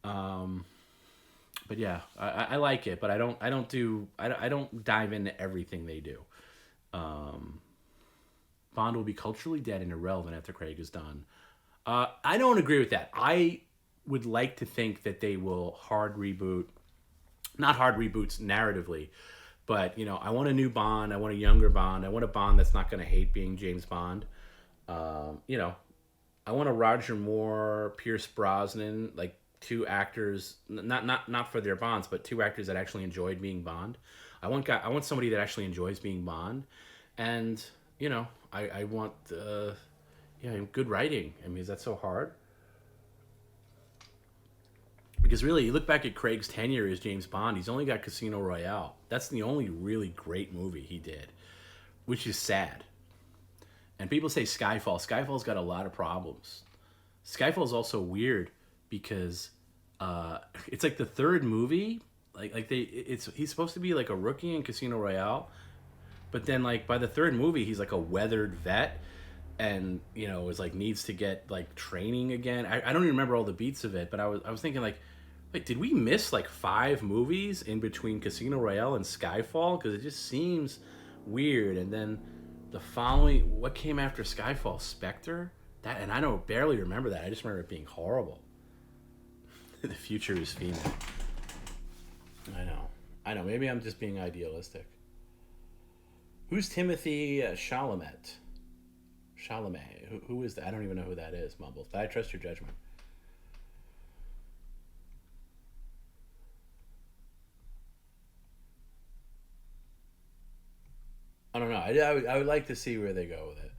But yeah, I like it, but I don't dive into everything they do. Bond will be culturally dead and irrelevant after Craig is done. I don't agree with that. I would like to think that they will not hard reboots narratively, but, you know, I want a new Bond. I want a younger Bond. I want a Bond that's not going to hate being James Bond. You know, I want a Roger Moore, Pierce Brosnan, like two actors, not for their Bonds, but two actors that actually enjoyed being Bond. I want somebody that actually enjoys being Bond, and, you know, I want. Yeah, good writing. I mean, is that so hard? Because really, you look back at Craig's tenure as James Bond, he's only got Casino Royale. That's the only really great movie he did, which is sad. And people say Skyfall. Skyfall's got a lot of problems. Skyfall's also weird because it's like the third movie. He's supposed to be like a rookie in Casino Royale, but then like by the third movie, he's like a weathered vet. And, you know, is like needs to get like training again. I don't even remember all the beats of it, but I was thinking like, wait, did we miss like 5 movies in between Casino Royale and Skyfall? Because it just seems weird. And then the following, what came after Skyfall? Spectre? That, and I don't barely remember that. I just remember it being horrible. The future is female. I know. Maybe I'm just being idealistic. Who's Timothy Chalamet? Who is that? I don't even know who that is, Mumbles. But I trust your judgment. I don't know. I would like to see where they go with it.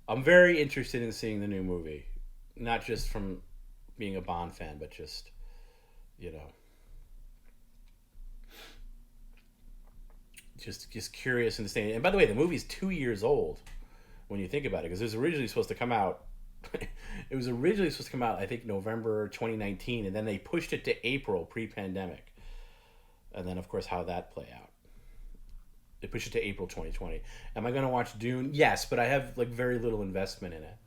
I'm very interested in seeing the new movie. Not just from being a Bond fan, but just, you know. just curious and staying. And by the way, the movie's 2 years old when you think about it, because it was originally supposed to come out. It was originally supposed to come out, I think, November 2019, and then they pushed it to April pre-pandemic. And then, of course, how that play out? They pushed it to April 2020. Am I going to watch Dune? Yes, but I have like very little investment in it.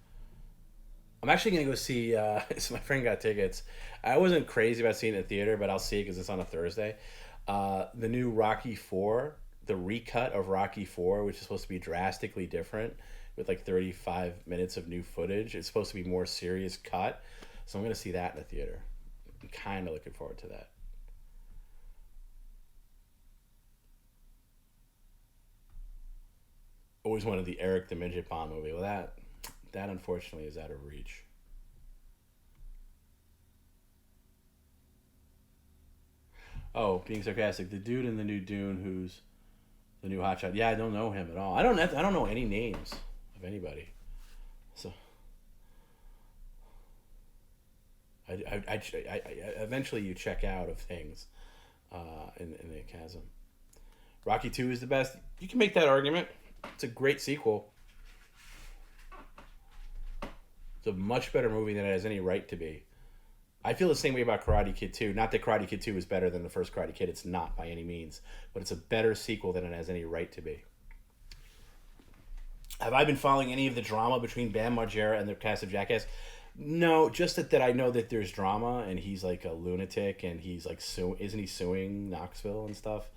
I'm actually going to go see. So my friend got tickets. I wasn't crazy about seeing it in the theater, but I'll see it because it's on a Thursday. The new Rocky 4, the recut of Rocky 4, which is supposed to be drastically different with like 35 minutes of new footage. It's supposed to be more serious cut. So I'm going to see that in the theater. I'm kind of looking forward to that. Always wanted the Eric the Midget Bond movie. Well, that unfortunately is out of reach. Oh, being sarcastic, the dude in the new Dune who's the new hotshot. Yeah, I don't know him at all. I don't know any names of anybody. So I eventually you check out of things in the chasm. Rocky 2 is the best. You can make that argument. It's a great sequel. It's a much better movie than it has any right to be. I feel the same way about Karate Kid 2. Not that Karate Kid 2 is better than the first Karate Kid. It's not by any means. But it's a better sequel than it has any right to be. Have I been following any of the drama between Bam Margera and the cast of Jackass? No, just that I know that there's drama and he's like a lunatic and he's like isn't he suing Knoxville and stuff?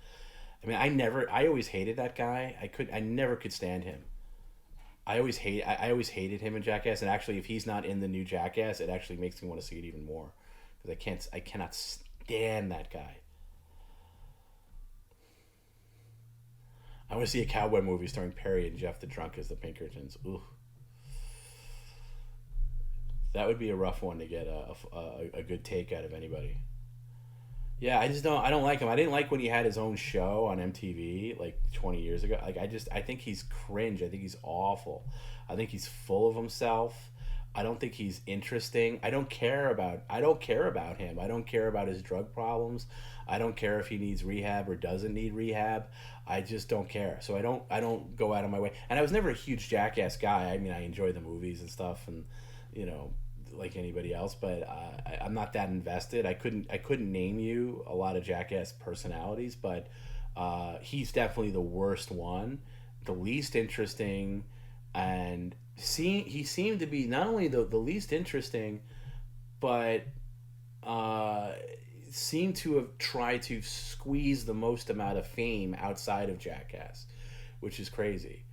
I mean, I always hated that guy. I never could stand him. I always hated him in Jackass, and actually, if he's not in the new Jackass, it actually makes me want to see it even more because I cannot stand that guy. I want to see a cowboy movie starring Perry and Jeff the Drunk as the Pinkertons. Ooh, that would be a rough one to get a good take out of anybody. Yeah, I don't like him. I didn't like when he had his own show on MTV like 20 years ago. Like I think he's cringe. I think he's awful. I think he's full of himself. I don't think he's interesting. I don't care about him. I don't care about his drug problems. I don't care if he needs rehab or doesn't need rehab. I just don't care. So I don't go out of my way. And I was never a huge Jackass guy. I mean, I enjoy the movies and stuff and like anybody else, but I'm not that invested. I couldn't name you a lot of Jackass personalities, but he's definitely the worst one, the least interesting, and he seemed to be not only the least interesting, but seemed to have tried to squeeze the most amount of fame outside of Jackass, which is crazy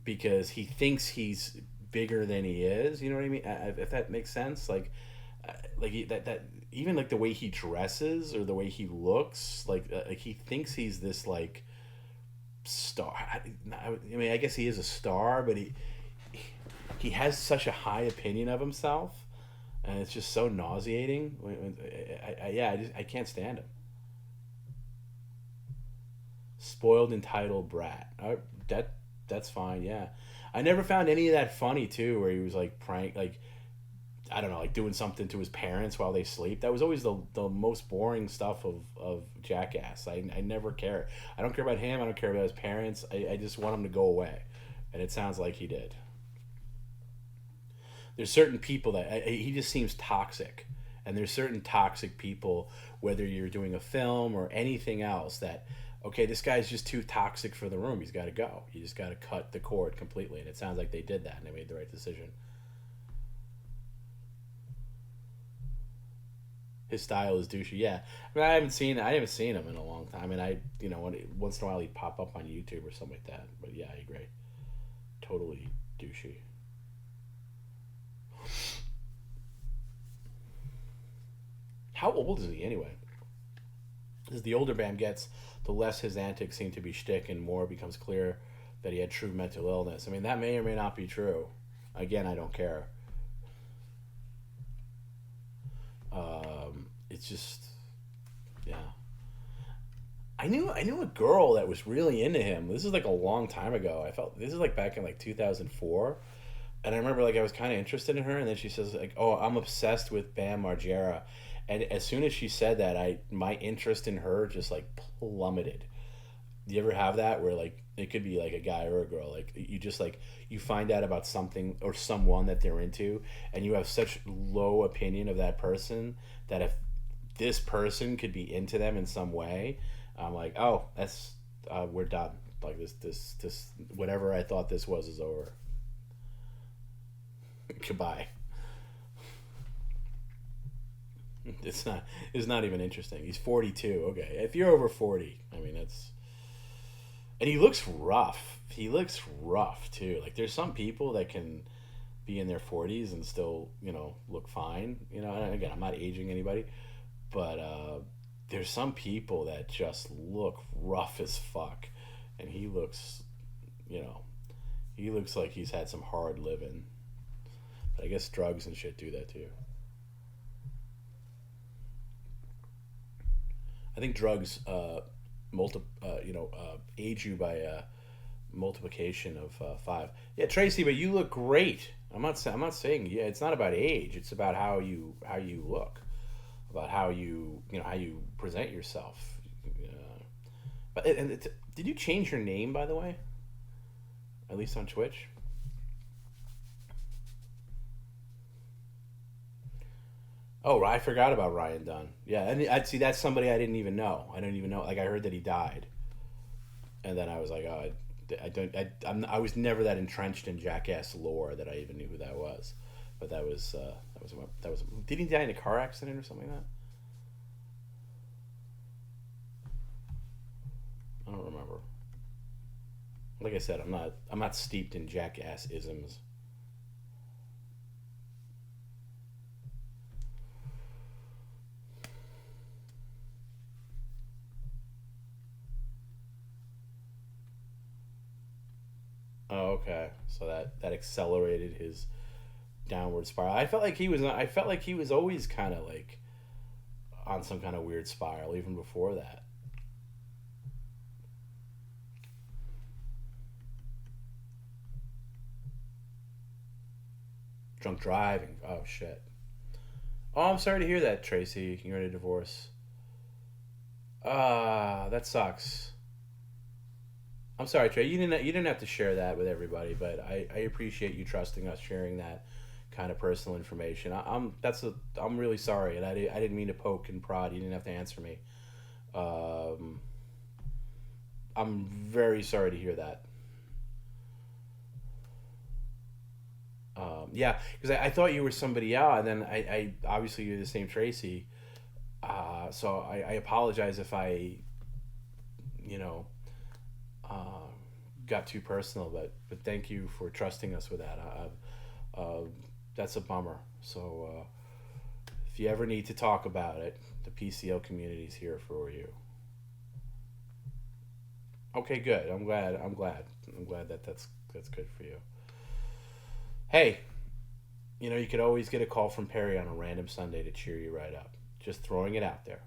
because he thinks he's bigger than he is, you know what I mean? If that makes sense, like that even like the way he dresses or the way he looks, like he thinks he's this like star. I mean, I guess he is a star, but he has such a high opinion of himself, and it's just so nauseating. I can't stand him. Spoiled, entitled brat. That's fine. Yeah. I never found any of that funny too, where he was like I don't know, like doing something to his parents while they sleep. That was always the most boring stuff of Jackass. I never care. I don't care about him. I don't care about his parents. I just want him to go away, and it sounds like he did. There's certain people that he just seems toxic, and there's certain toxic people, whether you're doing a film or anything else, that. Okay, this guy's just too toxic for the room. He's got to go. You just got to cut the cord completely. And it sounds like they did that and they made the right decision. His style is douchey. Yeah, I mean, I haven't seen him in a long time. I mean, once in a while he'd pop up on YouTube or something like that. But yeah, I agree. Totally douchey. How old is he anyway? As the older Bam gets, the less his antics seem to be shtick and more becomes clear that he had true mental illness. I mean, that may or may not be true. Again, I don't care. It's just, yeah. I knew a girl that was really into him. This is like a long time ago. This is like back in like 2004. And I remember like I was kind of interested in her, and then she says like, "Oh, I'm obsessed with Bam Margera." And as soon as she said that, my interest in her just like plummeted. Do you ever have that where like it could be like a guy or a girl, like you just like you find out about something or someone that they're into, and you have such low opinion of that person that if this person could be into them in some way, I'm like, oh, that's we're done. Like this whatever I thought this was is over. Goodbye. It's not even interesting. He's 42. Okay, if you're over 40, I mean that's. And he looks rough. He looks rough too. Like there's some people that can be in their 40s and still, look fine. And again, I'm not aging anybody, but there's some people that just look rough as fuck, and you know, he looks like he's had some hard living. But I guess drugs and shit do that too. I think drugs age you by multiplication of 5. Yeah, Tracy, but you look great. I'm not saying yeah. It's not about age. It's about how you look, about how you present yourself. Did you change your name, by the way? At least on Twitch. Oh, I forgot about Ryan Dunn. Yeah, and I'd see that's somebody I didn't even know. I don't even know. Like I heard that he died, and then I was like, oh, I was never that entrenched in Jackass lore that I even knew who that was. But that was. Did he die in a car accident or something like that? I don't remember. Like I said, I'm not steeped in Jackass isms. Oh, okay. So that accelerated his downward spiral. I felt like he was always kind of like on some kind of weird spiral even before that. Drunk driving. Oh shit. Oh, I'm sorry to hear that, Tracy. You're in a divorce. That sucks. I'm sorry, Trey. You didn't have to share that with everybody, but I appreciate you trusting us, sharing that kind of personal information. I'm really sorry, and I didn't mean to poke and prod. You didn't have to answer me. Um, I'm very sorry to hear that. Yeah, because I thought you were somebody else, and then I obviously you're the same Tracy. So I apologize if I, you know, uh, got too personal, but thank you for trusting us with that. That's a bummer. So if you ever need to talk about it, the PCL community is here for you. Okay, good. I'm glad. I'm glad that that's good for you. Hey, you could always get a call from Perry on a random Sunday to cheer you right up. Just throwing it out there.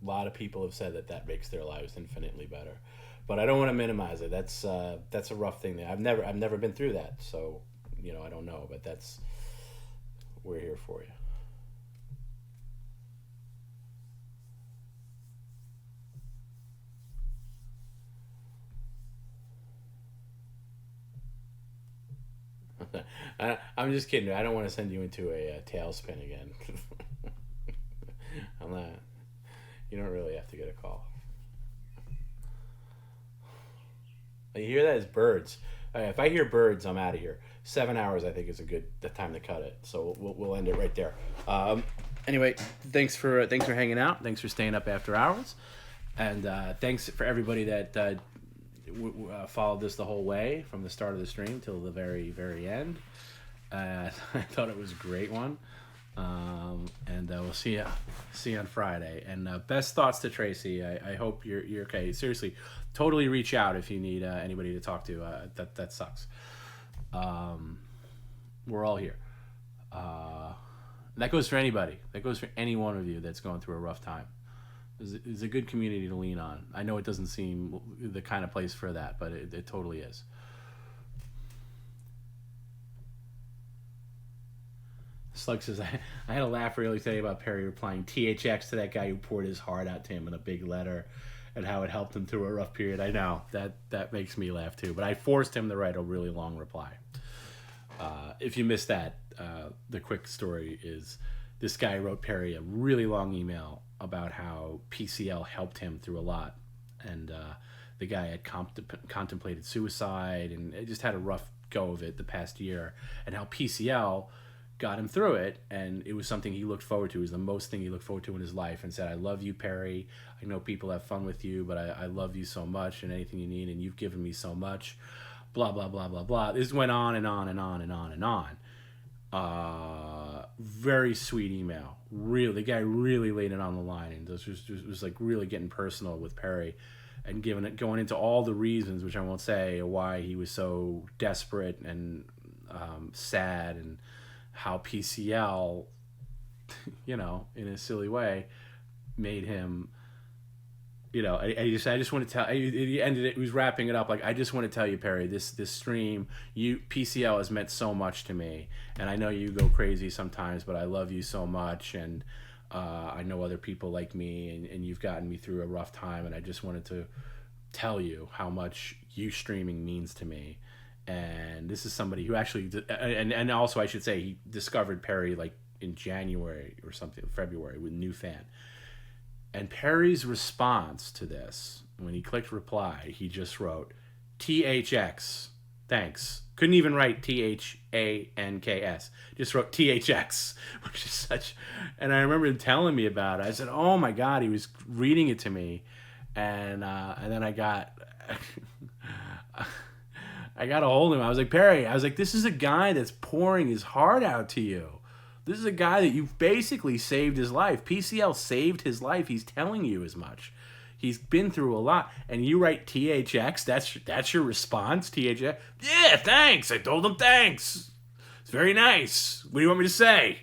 A lot of people have said that makes their lives infinitely better, but I don't want to minimize it. That's a rough thing. I've never been through that, so I don't know. But we're here for you. I'm just kidding. I don't want to send you into a tailspin again. I'm not. You don't really have to get a call. You hear that? It's birds. If I hear birds, I'm out of here. 7 hours, I think, is a good the time to cut it. So we'll end it right there. Anyway, thanks for hanging out. Thanks for staying up after hours, and thanks for everybody that followed this the whole way from the start of the stream till the very very end. I thought it was a great one. And we'll see you on Friday. And best thoughts to Tracy. I hope you're okay. Seriously, totally reach out if you need anybody to talk to. That sucks. We're all here. That goes for anybody. That goes for any one of you that's going through a rough time. It's a good community to lean on. I know it doesn't seem the kind of place for that, but it totally is. Slug says, I had a laugh earlier today about Perry replying THX to that guy who poured his heart out to him in a big letter and how it helped him through a rough period. I know. That makes me laugh too. But I forced him to write a really long reply. If you missed that, the quick story is this guy wrote Perry a really long email about how PCL helped him through a lot. And the guy had contemplated suicide and it just had a rough go of it the past year. And how PCL got him through it, and it was something he looked forward to. It was the most thing he looked forward to in his life, and said, I love you, Perry. I know people have fun with you, but I love you so much, and anything you need, and you've given me so much, blah, blah, blah, blah, blah. This went on and on and on and on and on. Very sweet email. Really, the guy really laid it on the line, and this was like really getting personal with Perry, and going into all the reasons, which I won't say, why he was so desperate and sad, and how PCL, in a silly way, made him, I just want to tell, he ended it, he was wrapping it up like, I just want to tell you, Perry, this stream, PCL has meant so much to me, and I know you go crazy sometimes, but I love you so much, and I know other people like me, and you've gotten me through a rough time, and I just wanted to tell you how much you streaming means to me. And this is somebody who actually, and also I should say, he discovered Perry like in January or something, February, with New Fan. And Perry's response to this, when he clicked reply, he just wrote, THX, thanks. Couldn't even write THANKS. Just wrote THX, which is such, and I remember him telling me about it. I said, oh my God, he was reading it to me. And then I got... I got a hold of him. I was like, Perry, this is a guy that's pouring his heart out to you. This is a guy that you've basically saved his life. PCL saved his life. He's telling you as much. He's been through a lot. And you write THX, that's your response, THX? Yeah, thanks. I told him thanks. It's very nice. What do you want me to say?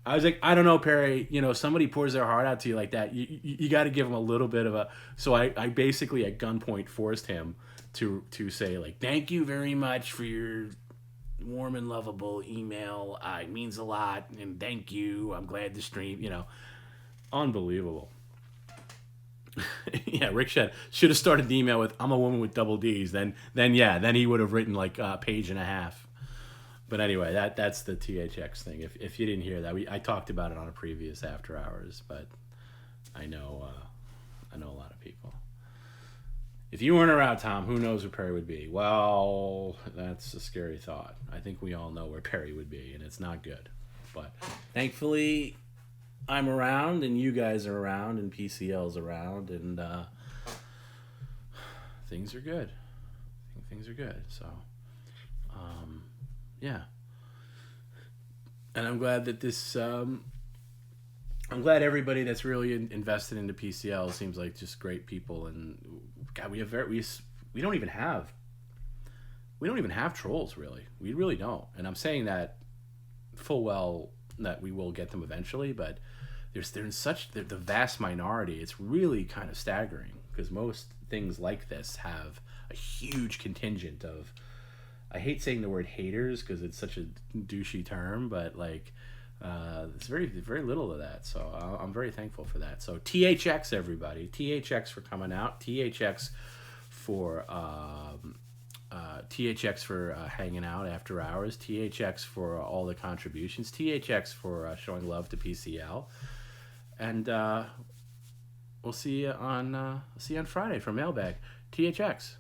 I was like, I don't know, Perry. Somebody pours their heart out to you like that. You got to give him a little bit of a... So I basically at gunpoint forced him to say, like, thank you very much for your warm and lovable email. It means a lot, and thank you. I'm glad to stream. Unbelievable. Yeah, Rick should have started the email with, I'm a woman with double D's. Then he would have written like a page and a half. But anyway, that's the THX thing. If you didn't hear that, I talked about it on a previous After Hours, but I know a lot of people. If you weren't around, Tom, who knows where Perry would be? Well, that's a scary thought. I think we all know where Perry would be, and it's not good. But thankfully, I'm around, and you guys are around, and PCL's around, and things are good. I think things are good. So, yeah. And I'm glad that this... I'm glad everybody that's really invested into PCL seems like just great people, and God, we don't even have trolls, really. We really don't. And I'm saying that full well that we will get them eventually, but they're in such the vast minority. It's really kind of staggering, because most things like this have a huge contingent of, I hate saying the word haters because it's such a douchey term, but like, it's very, very little of that. So I'm very thankful for that. So THX, everybody. THX for coming out. THX for hanging out after hours. THX for all the contributions. THX for showing love to PCL. And we'll see you on Friday for Mailbag. THX.